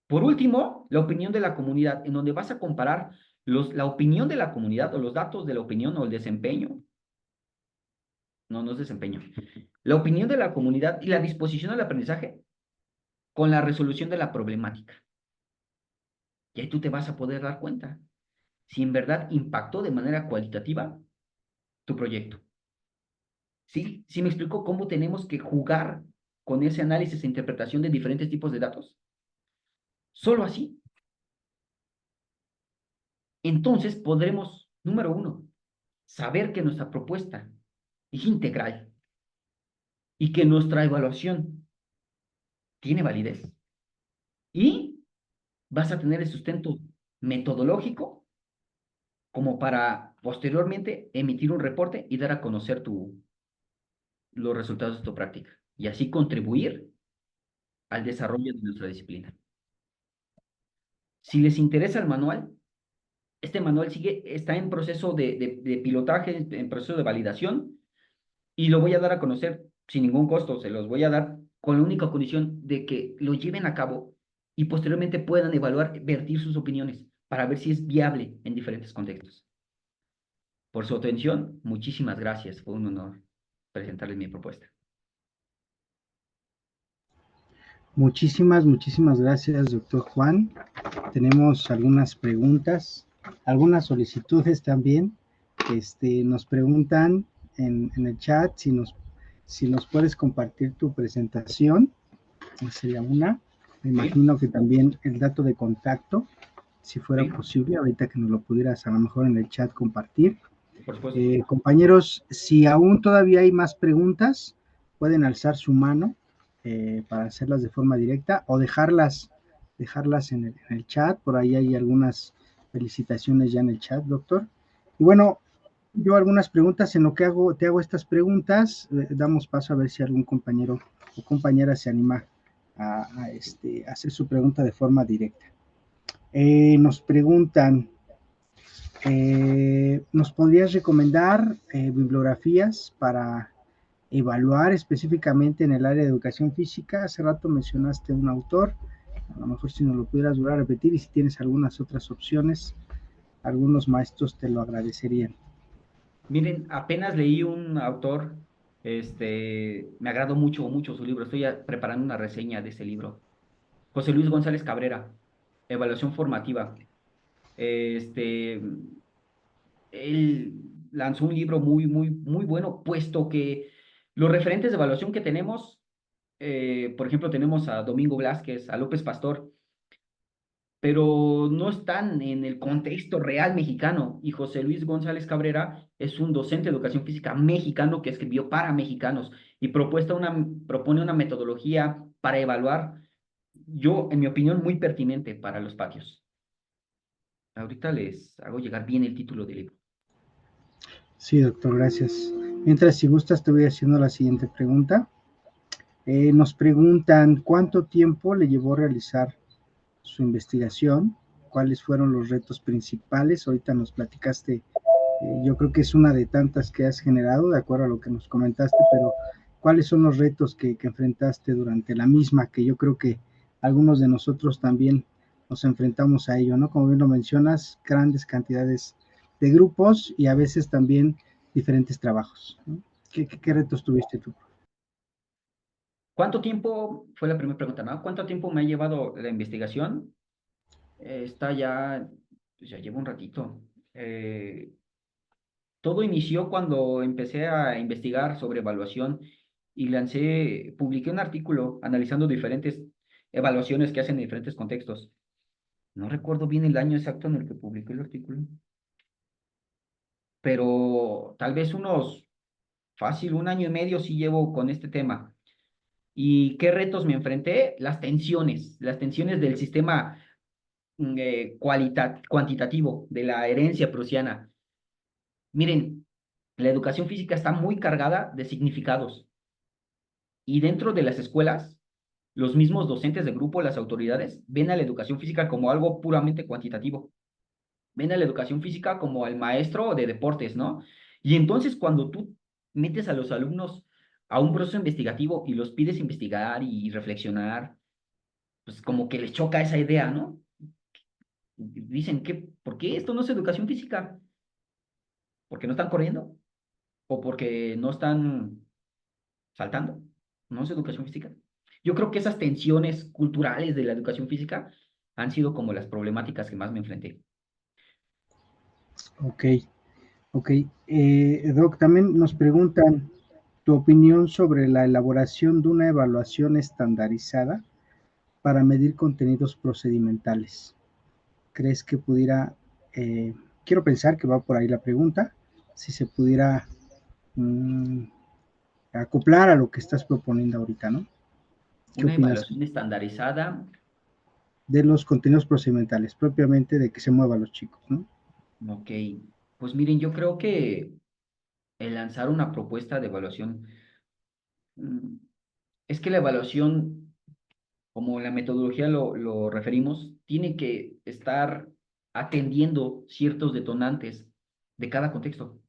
Por último, la opinión de la comunidad, en donde vas a comparar la opinión de la comunidad o los datos de la opinión o el desempeño. No, no es desempeño. La opinión de la comunidad y la disposición al aprendizaje con la resolución de la problemática. Y ahí tú te vas a poder dar cuenta si en verdad impactó de manera cualitativa tu proyecto. ¿Sí? ¿Sí me explico cómo tenemos que jugar con ese análisis e interpretación de diferentes tipos de datos? Solo así. Entonces podremos, número uno, saber que nuestra propuesta es integral y que nuestra evaluación tiene validez. Y vas a tener el sustento metodológico como para posteriormente emitir un reporte y dar a conocer los resultados de tu práctica y así contribuir al desarrollo de nuestra disciplina. Si les interesa el manual, este manual está en proceso de pilotaje, en proceso de validación y lo voy a dar a conocer sin ningún costo, se los voy a dar con la única condición de que lo lleven a cabo y posteriormente puedan evaluar, vertir sus opiniones para ver si es viable en diferentes contextos. Por su atención, muchísimas gracias. Fue un honor presentarles mi propuesta. Muchísimas gracias, doctor Juan. Tenemos algunas preguntas, algunas solicitudes también. Nos preguntan en el chat si nos puedes compartir tu presentación. Sería una. Me ¿Sí? imagino que también el dato de contacto, si fuera ¿Sí? posible, ahorita que nos lo pudieras a lo mejor en el chat compartir. Por supuesto. Compañeros, si aún todavía hay más preguntas, pueden alzar su mano para hacerlas de forma directa o dejarlas en el chat. Por ahí hay algunas felicitaciones ya en el chat, doctor. Y bueno, yo algunas preguntas, en lo que te hago estas preguntas, damos paso a ver si algún compañero o compañera se anima hacer su pregunta de forma directa. Nos preguntan, ¿nos podrías recomendar bibliografías para evaluar específicamente en el área de educación física? Hace rato mencionaste un autor, a lo mejor si nos lo pudieras volver a repetir, y si tienes algunas otras opciones, algunos maestros te lo agradecerían. Miren, apenas leí un autor, me agradó mucho, mucho su libro. Estoy preparando una reseña de ese libro. José Luis González Cabrera, Evaluación Formativa. Este, Él lanzó un libro muy, muy, muy bueno, puesto que los referentes de evaluación que tenemos, por ejemplo, tenemos a Domingo Blázquez, a López Pastor, pero no están en el contexto real mexicano. Y José Luis González Cabrera es un docente de educación física mexicano que escribió para mexicanos y propone una metodología para evaluar, yo, en mi opinión, muy pertinente para los patios. Ahorita les hago llegar bien el título del libro. Sí, doctor, gracias. Mientras, si gustas, te voy haciendo la siguiente pregunta. Nos preguntan cuánto tiempo le llevó realizar su investigación, cuáles fueron los retos principales. Ahorita nos platicaste, yo creo que es una de tantas que has generado, de acuerdo a lo que nos comentaste, pero cuáles son los retos que enfrentaste durante la misma, que yo creo que algunos de nosotros también nos enfrentamos a ello, ¿no? Como bien lo mencionas, grandes cantidades de grupos y a veces también diferentes trabajos, ¿no? ¿Qué retos tuviste tú? ¿Cuánto tiempo, fue la primera pregunta, ¿no? ¿Cuánto tiempo me ha llevado la investigación? Está ya, pues ya lleva un ratito. Todo inició cuando empecé a investigar sobre evaluación y publiqué un artículo analizando diferentes evaluaciones que hacen en diferentes contextos. No recuerdo bien el año exacto en el que publiqué el artículo, pero tal vez fácil, un año y medio sí llevo con este tema. ¿Y qué retos me enfrenté? Las tensiones del sistema cuantitativo, de la herencia prusiana. Miren, la educación física está muy cargada de significados y dentro de las escuelas, los mismos docentes de grupo, las autoridades, ven a la educación física como algo puramente cuantitativo. Ven a la educación física como el maestro de deportes, ¿no? Y entonces cuando tú metes a los alumnos a un proceso investigativo y los pides investigar y reflexionar, pues como que les choca esa idea, ¿no? Dicen, ¿por qué esto no es educación física? ¿Porque no están corriendo? ¿O porque no están saltando? ¿No es educación física? Yo creo que esas tensiones culturales de la educación física han sido como las problemáticas que más me enfrenté. Ok, ok. Doc, también nos preguntan tu opinión sobre la elaboración de una evaluación estandarizada para medir contenidos procedimentales. ¿Crees que pudiera, eh, quiero pensar que va por ahí la pregunta, si se pudiera mm, acoplar a lo que estás proponiendo ahorita, ¿no? ¿Qué Una opinas evaluación estandarizada, de los contenidos procedimentales, propiamente de que se muevan los chicos, ¿no? ok. Pues miren, yo creo que el lanzar una propuesta de evaluación, mm, es que la evaluación, como la metodología lo referimos, tiene que estar atendiendo ciertos detonantes de cada contexto.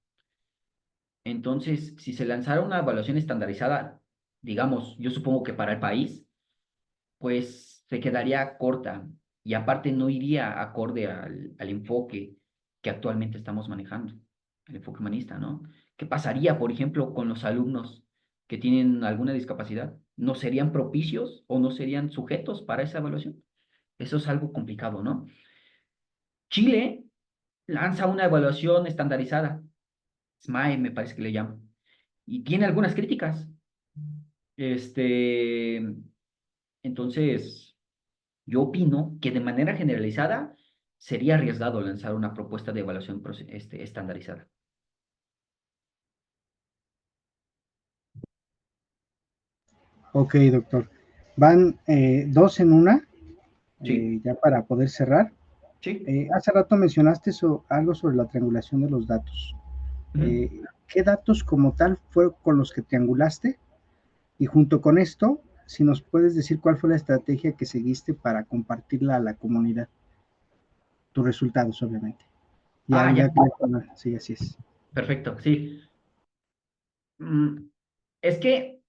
Entonces, si se lanzara una evaluación estandarizada, digamos, yo supongo que para el país, pues se quedaría corta y aparte no iría acorde al enfoque que actualmente estamos manejando, el enfoque humanista, ¿no? ¿Qué pasaría, por ejemplo, con los alumnos que tienen alguna discapacidad? ¿No serían propicios o no serían sujetos para esa evaluación? Eso es algo complicado, ¿no? Chile lanza una evaluación estandarizada, SMAE me parece que le llaman, y tiene algunas críticas. Este, entonces, yo opino que de manera generalizada sería arriesgado lanzar una propuesta de evaluación estandarizada. Ok, doctor. Van dos en una, Sí, ya para poder cerrar. sí. Hace rato mencionaste algo sobre la triangulación de los datos. Ujú. ¿Qué datos como tal fueron con los que triangulaste? Y junto con esto, si nos puedes decir cuál fue la estrategia que seguiste para compartirla a la comunidad, tus resultados, obviamente. Ah, ya, Sí, así es. perfecto, sí. Mm, Es que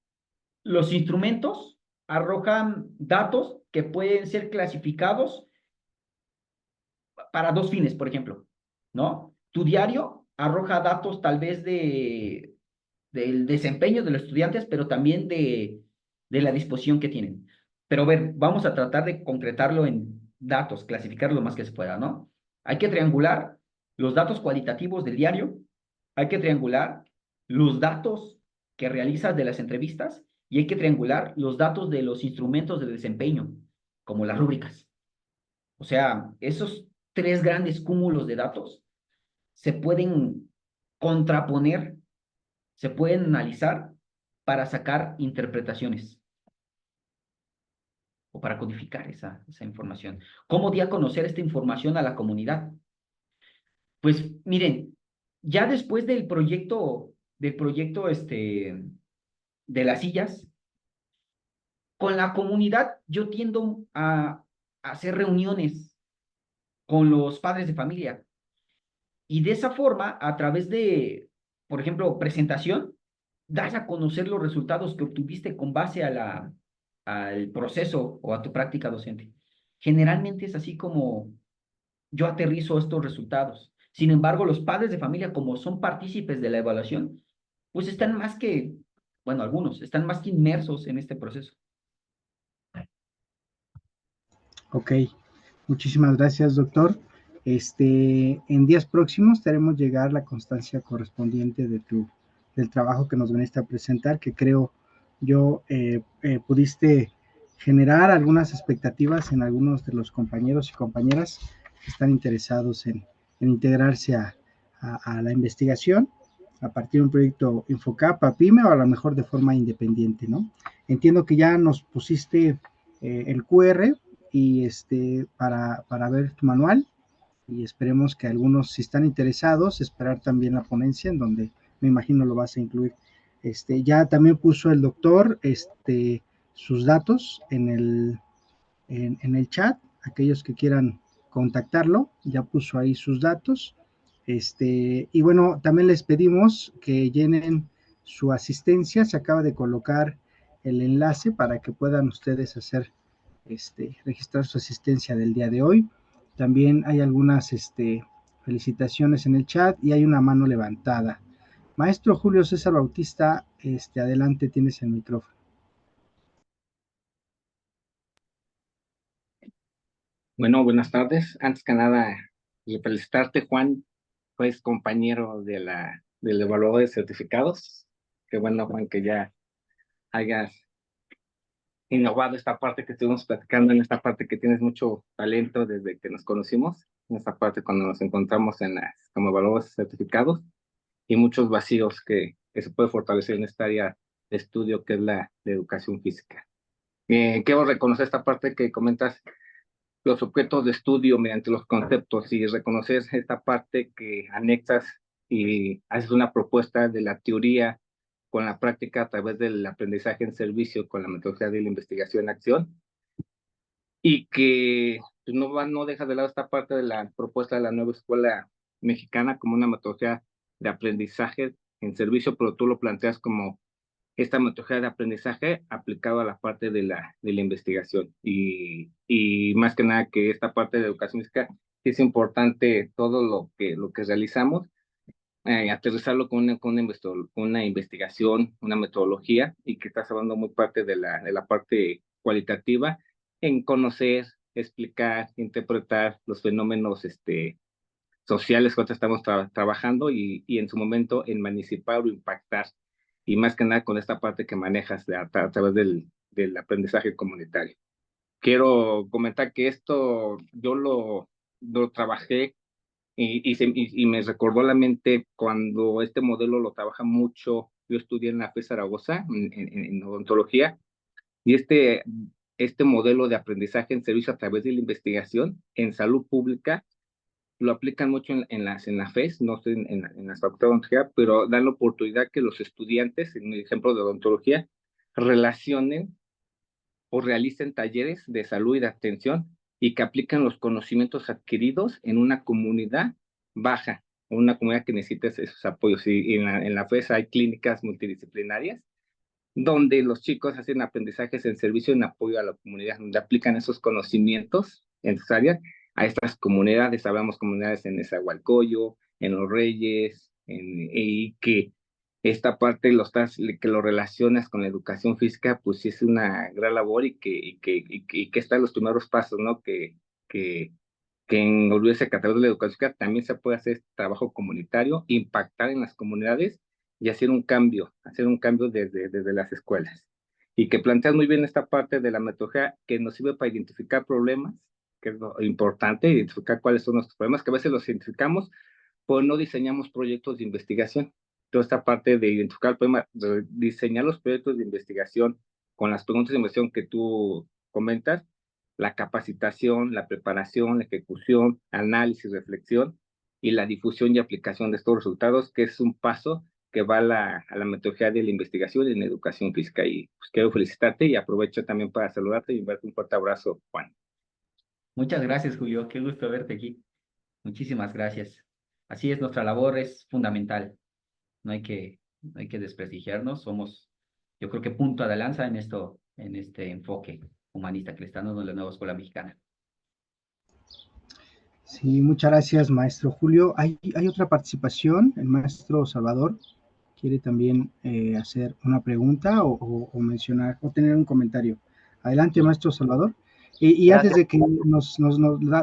los instrumentos arrojan datos que pueden ser clasificados para dos fines, por ejemplo, ¿no? Tu diario arroja datos tal vez del desempeño de los estudiantes, pero también de la disposición que tienen. Pero a ver, vamos a tratar de concretarlo en datos, clasificarlo lo más que se pueda, ¿no? Hay que triangular los datos cualitativos del diario, hay que triangular los datos que realizas de las entrevistas y hay que triangular los datos de los instrumentos de desempeño, como las rúbricas. O sea, esos tres grandes cúmulos de datos se pueden contraponer, se pueden analizar para sacar interpretaciones o para codificar esa información. ¿Cómo di a conocer esta información a la comunidad? Pues miren, ya después del proyecto de las sillas, con la comunidad yo tiendo a hacer reuniones con los padres de familia. Y de esa forma, a través de, por ejemplo, presentación, das a conocer los resultados que obtuviste con base al proceso o a tu práctica docente. Generalmente es así como yo aterrizo estos resultados. Sin embargo, los padres de familia, como son partícipes de la evaluación, pues están más que, bueno, algunos están más que inmersos en este proceso. Ok, muchísimas gracias, doctor. En días próximos te haremos llegar la constancia correspondiente del trabajo que nos viniste a presentar, que creo yo pudiste generar algunas expectativas en algunos de los compañeros y compañeras que están interesados en integrarse a la investigación a partir de un proyecto Infocap, a PYME o a lo mejor de forma independiente, ¿no? Entiendo que ya nos pusiste el QR y para ver tu manual y esperemos que algunos, si están interesados, esperar también la ponencia en donde me imagino lo vas a incluir. Ya también puso el doctor sus datos en el chat, aquellos que quieran contactarlo, ya puso ahí sus datos. Y bueno, también les pedimos que llenen su asistencia, se acaba de colocar el enlace para que puedan ustedes registrar su asistencia del día de hoy. También hay algunas felicitaciones en el chat y hay una mano levantada. Maestro Julio César Bautista, adelante, tienes el micrófono. Bueno, buenas tardes. Antes que nada, felicitarte, Juan, pues compañero del evaluador de certificados. Qué bueno, Juan, que ya hayas innovado esta parte que estuvimos platicando, en esta parte que tienes mucho talento desde que nos conocimos, en esta parte cuando nos encontramos como evaluadores de certificados y muchos vacíos que se puede fortalecer en esta área de estudio que es la educación física. Quiero reconocer esta parte que comentas los objetos de estudio mediante los conceptos y reconocer esta parte que anexas y haces una propuesta de la teoría con la práctica a través del aprendizaje en servicio con la metodología de la investigación en acción y que pues, no deja de lado esta parte de la propuesta de la nueva escuela mexicana como una metodología de aprendizaje en servicio, pero tú lo planteas como esta metodología de aprendizaje aplicado a la parte de la investigación. Y más que nada que esta parte de educación física es importante todo lo que realizamos, aterrizarlo con una investigación, una metodología, y que estás hablando muy parte de la parte cualitativa en conocer, explicar, interpretar los fenómenos sociales que ahorita estamos trabajando y en su momento en manicipar o impactar, y más que nada con esta parte que manejas a través del aprendizaje comunitario. Quiero comentar que esto yo lo trabajé y me recordó la mente cuando este modelo lo trabaja mucho. Yo estudié en la FES Zaragoza en odontología y este modelo de aprendizaje en servicio a través de la investigación en salud pública lo aplican mucho en la FES, no sé, en la facultad de odontología, pero dan la oportunidad que los estudiantes, en el ejemplo de odontología, relacionen o realicen talleres de salud y de atención y que apliquen los conocimientos adquiridos en una comunidad baja, una comunidad que necesita esos apoyos. Y en la FES hay clínicas multidisciplinarias donde los chicos hacen aprendizajes en servicio en apoyo a la comunidad, donde aplican esos conocimientos en sus áreas a estas comunidades. Hablamos comunidades en Nezahualcóyotl, en Los Reyes, y que esta parte que lo relacionas con la educación física, pues sí es una gran labor y que está en los primeros pasos, ¿no? Que, que en Olvídese que a través de la educación física también se puede hacer trabajo comunitario, impactar en las comunidades y hacer un cambio desde las escuelas. Y que planteas muy bien esta parte de la metodología que nos sirve para identificar problemas, que es lo importante, identificar cuáles son nuestros problemas, que a veces los identificamos, pues no diseñamos proyectos de investigación. Toda esta parte de identificar el problema, de diseñar los proyectos de investigación con las preguntas de investigación que tú comentas, la capacitación, la preparación, la ejecución, análisis, reflexión y la difusión y aplicación de estos resultados, que es un paso que va a la metodología de la investigación en educación física. Y pues quiero felicitarte y aprovecho también para saludarte y enviarte un fuerte abrazo, Juan. Muchas gracias, Julio. Qué gusto verte aquí. Muchísimas gracias. Así es, nuestra labor es fundamental. No hay que desprestigiarnos. Somos, yo creo que punto de lanza en esto, en este enfoque humanista que le está dando la nueva escuela mexicana. Sí, muchas gracias, maestro Julio. Hay otra participación, el maestro Salvador quiere también hacer una pregunta o mencionar o tener un comentario. Adelante, maestro Salvador. Y antes de que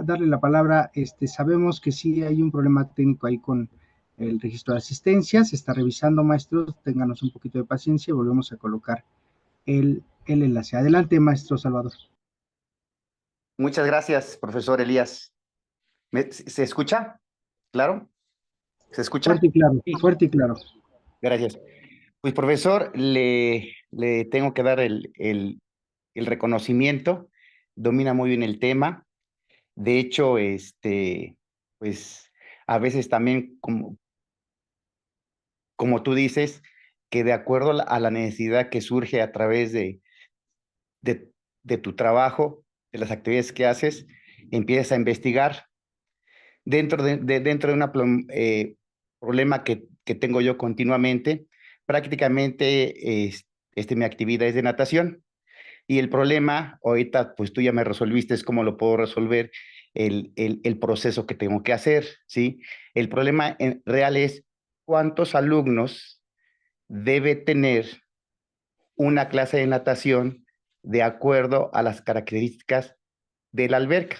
darle la palabra, sabemos que sí hay un problema técnico ahí con el registro de asistencia, se está revisando, maestro, ténganos un poquito de paciencia y volvemos a colocar el enlace. Adelante, maestro Salvador. Muchas gracias, profesor Elías. ¿Se escucha? ¿Claro? ¿Se escucha? Fuerte y claro, Sí. fuerte y claro. Gracias. Pues, profesor, le tengo que dar el reconocimiento. Domina muy bien el tema. De hecho, pues, a veces también, como tú dices, que de acuerdo a la necesidad que surge a través de, de tu trabajo, de las actividades que haces, empiezas a investigar dentro de un problema que tengo yo continuamente. Prácticamente mi actividad es de natación y el problema, ahorita pues tú ya me resolviste, es cómo lo puedo resolver el proceso que tengo que hacer, ¿sí? El problema real es cuántos alumnos debe tener una clase de natación de acuerdo a las características de la alberca,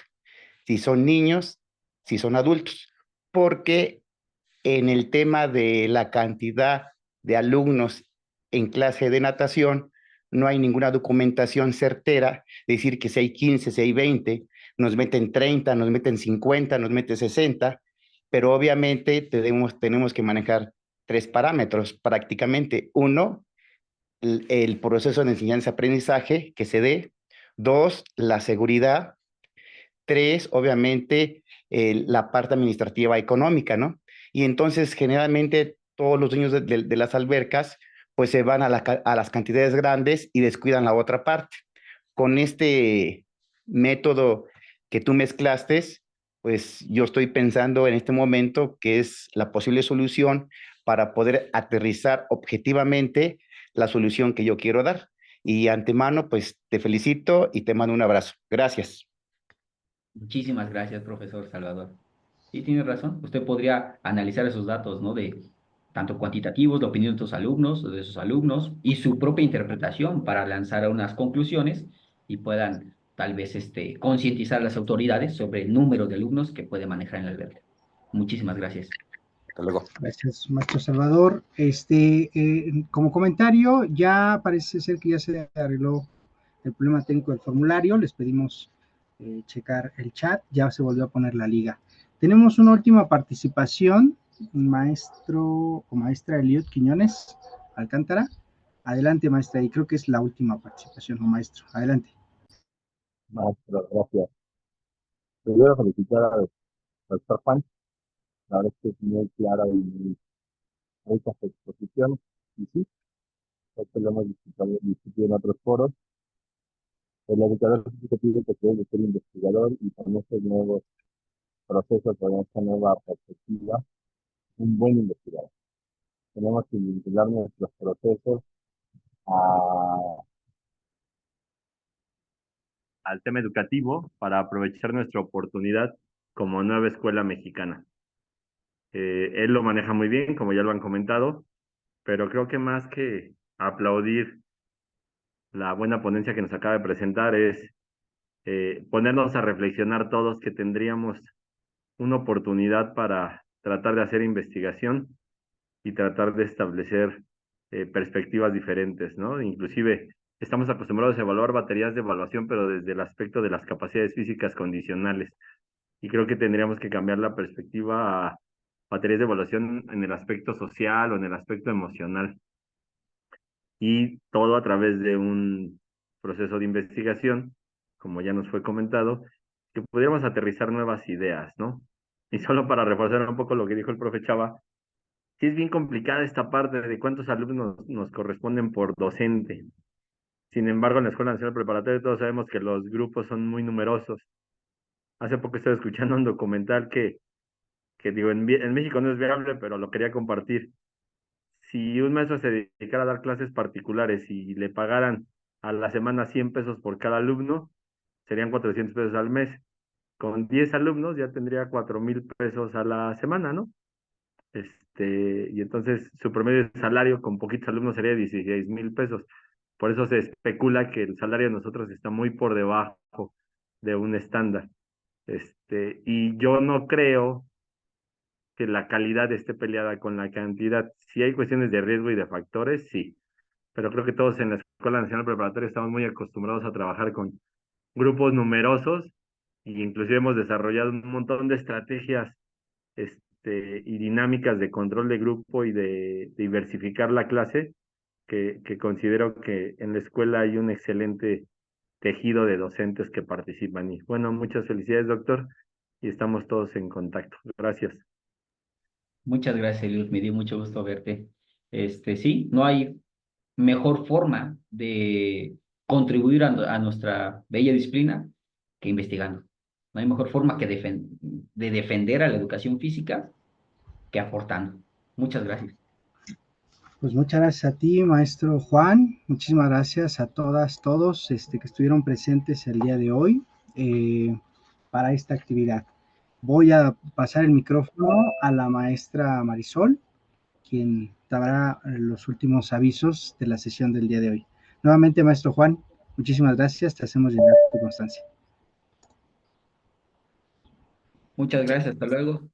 si son niños, si son adultos, porque en el tema de la cantidad de alumnos en clase de natación, no hay ninguna documentación certera, decir que si hay 15, si hay 20, nos meten 30, nos meten 50, nos meten 60, pero obviamente tenemos que manejar tres parámetros prácticamente. Uno, el proceso de enseñanza-aprendizaje que se dé. Dos, la seguridad. Tres, obviamente, la parte administrativa económica, ¿no? Y entonces, generalmente, todos los dueños de las albercas, pues se van a las cantidades grandes y descuidan la otra parte. Con este método que tú mezclaste, pues yo estoy pensando en este momento que es la posible solución para poder aterrizar objetivamente la solución que yo quiero dar. Y antemano, pues te felicito y te mando un abrazo. Gracias. Muchísimas gracias, profesor Salvador. Sí, tiene razón. Usted podría analizar esos datos, ¿no? De tanto cuantitativos, la opinión de sus alumnos, de sus alumnos y su propia interpretación para lanzar unas conclusiones y puedan tal vez concientizar a las autoridades sobre el número de alumnos que puede manejar en la alberca. Muchísimas gracias. Hasta luego. Gracias, maestro Salvador. Como comentario, ya parece ser que ya se arregló el problema técnico del formulario. Les pedimos checar el chat, ya se volvió a poner la liga. Tenemos una última participación, maestro o maestra Eliot Quiñones Alcántara. Adelante, maestra, y creo que es la última participación, o maestro. Adelante. Maestro, gracias. Primero felicitar al doctor Juan, la verdad es que es muy clara y muchas exposiciones, y sí, esto lo hemos discutido en otros foros, El educador físico tiene que ser investigador y con estos nuevos procesos, con esta nueva perspectiva, un buen investigador. Tenemos que vincular nuestros procesos a, al tema educativo para aprovechar nuestra oportunidad como nueva escuela mexicana. Él lo maneja muy bien, como ya lo han comentado, pero creo que más que aplaudir la buena ponencia que nos acaba de presentar es ponernos a reflexionar todos que tendríamos una oportunidad para tratar de hacer investigación y tratar de establecer perspectivas diferentes, ¿no? Inclusive estamos acostumbrados a evaluar baterías de evaluación, pero desde el aspecto de las capacidades físicas condicionales. Y creo que tendríamos que cambiar la perspectiva a baterías de evaluación en el aspecto social o en el aspecto emocional. Y todo a través de un proceso de investigación, como ya nos fue comentado, que pudiéramos aterrizar nuevas ideas, ¿no? Y solo para reforzar un poco lo que dijo el profe Chava, sí es bien complicada esta parte de cuántos alumnos nos corresponden por docente. Sin embargo, en la Escuela Nacional Preparatoria todos sabemos que los grupos son muy numerosos. Hace poco estaba escuchando un documental que digo, en México no es viable, pero lo quería compartir. Si un maestro se dedicara a dar clases particulares y le pagaran a la semana 100 pesos por cada alumno, serían 400 pesos al mes. Con 10 alumnos ya tendría 4,000 pesos a la semana, ¿no? Y entonces su promedio de salario con poquitos alumnos sería 16,000 pesos. Por eso se especula que el salario de nosotros está muy por debajo de un estándar. Y yo no creo que la calidad esté peleada con la cantidad. Si hay cuestiones de riesgo y de factores, sí, pero creo que todos en la Escuela Nacional Preparatoria estamos muy acostumbrados a trabajar con grupos numerosos e inclusive hemos desarrollado un montón de estrategias y dinámicas de control de grupo y de diversificar la clase, que considero que en la escuela hay un excelente tejido de docentes que participan. Y bueno, muchas felicidades, doctor, y estamos todos en contacto. Gracias. Muchas gracias, Eliud. Me dio mucho gusto verte. Sí, no hay mejor forma de contribuir a nuestra bella disciplina que investigando. No hay mejor forma de defender a la educación física que aportando. Muchas gracias. Pues muchas gracias a ti, maestro Juan. Muchísimas gracias a todas, todos que estuvieron presentes el día de hoy para esta actividad. Voy a pasar el micrófono a la maestra Marisol, quien dará los últimos avisos de la sesión del día de hoy. Nuevamente, maestro Juan, muchísimas gracias. Te hacemos llegar tu constancia. Muchas gracias. Hasta luego.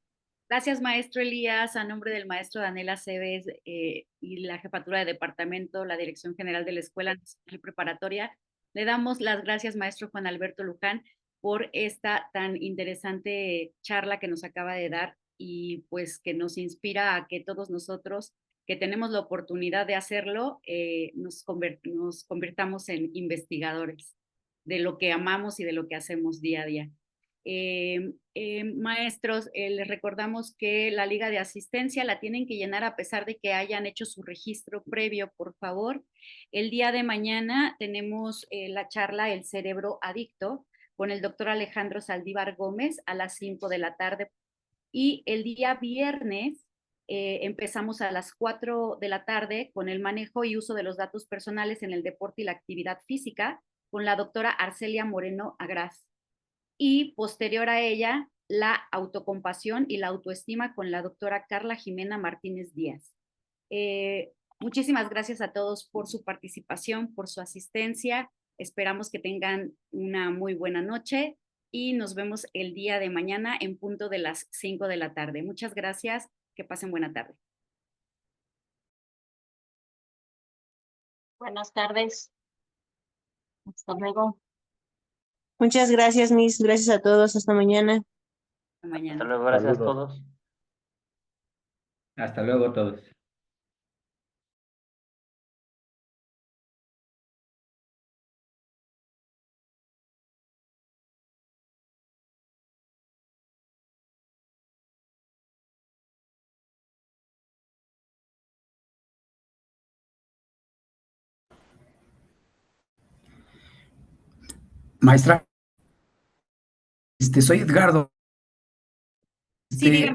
Gracias, maestro Elías. A nombre del maestro Daniel Aceves y la jefatura de departamento, la Dirección General de la Escuela Nacional Preparatoria, le damos las gracias, maestro Juan Alberto Luján, por esta tan interesante charla que nos acaba de dar y pues que nos inspira a que todos nosotros que tenemos la oportunidad de hacerlo, nos convirtamos en investigadores de lo que amamos y de lo que hacemos día a día. Maestros, les recordamos que la liga de asistencia la tienen que llenar a pesar de que hayan hecho su registro previo, por favor. El día de mañana tenemos la charla El cerebro adicto con el doctor Alejandro Saldívar Gómez a las 5 de la tarde. Y el día viernes empezamos a las 4 de la tarde con el manejo y uso de los datos personales en el deporte y la actividad física con la doctora Arcelia Moreno Agraz. Y posterior a ella, la autocompasión y la autoestima con la doctora Carla Jimena Martínez Díaz. Muchísimas gracias a todos por su participación, por su asistencia. Esperamos que tengan una muy buena noche y nos vemos el día de mañana en punto de las 5 de la tarde. Muchas gracias. Que pasen buena tarde. Buenas tardes. Hasta luego. Muchas gracias, Miss. Gracias a todos. Hasta mañana. Hasta mañana. Hasta luego, gracias a Saludos. todos. Hasta luego todos. Maestra, soy Edgardo. Sí, dígame.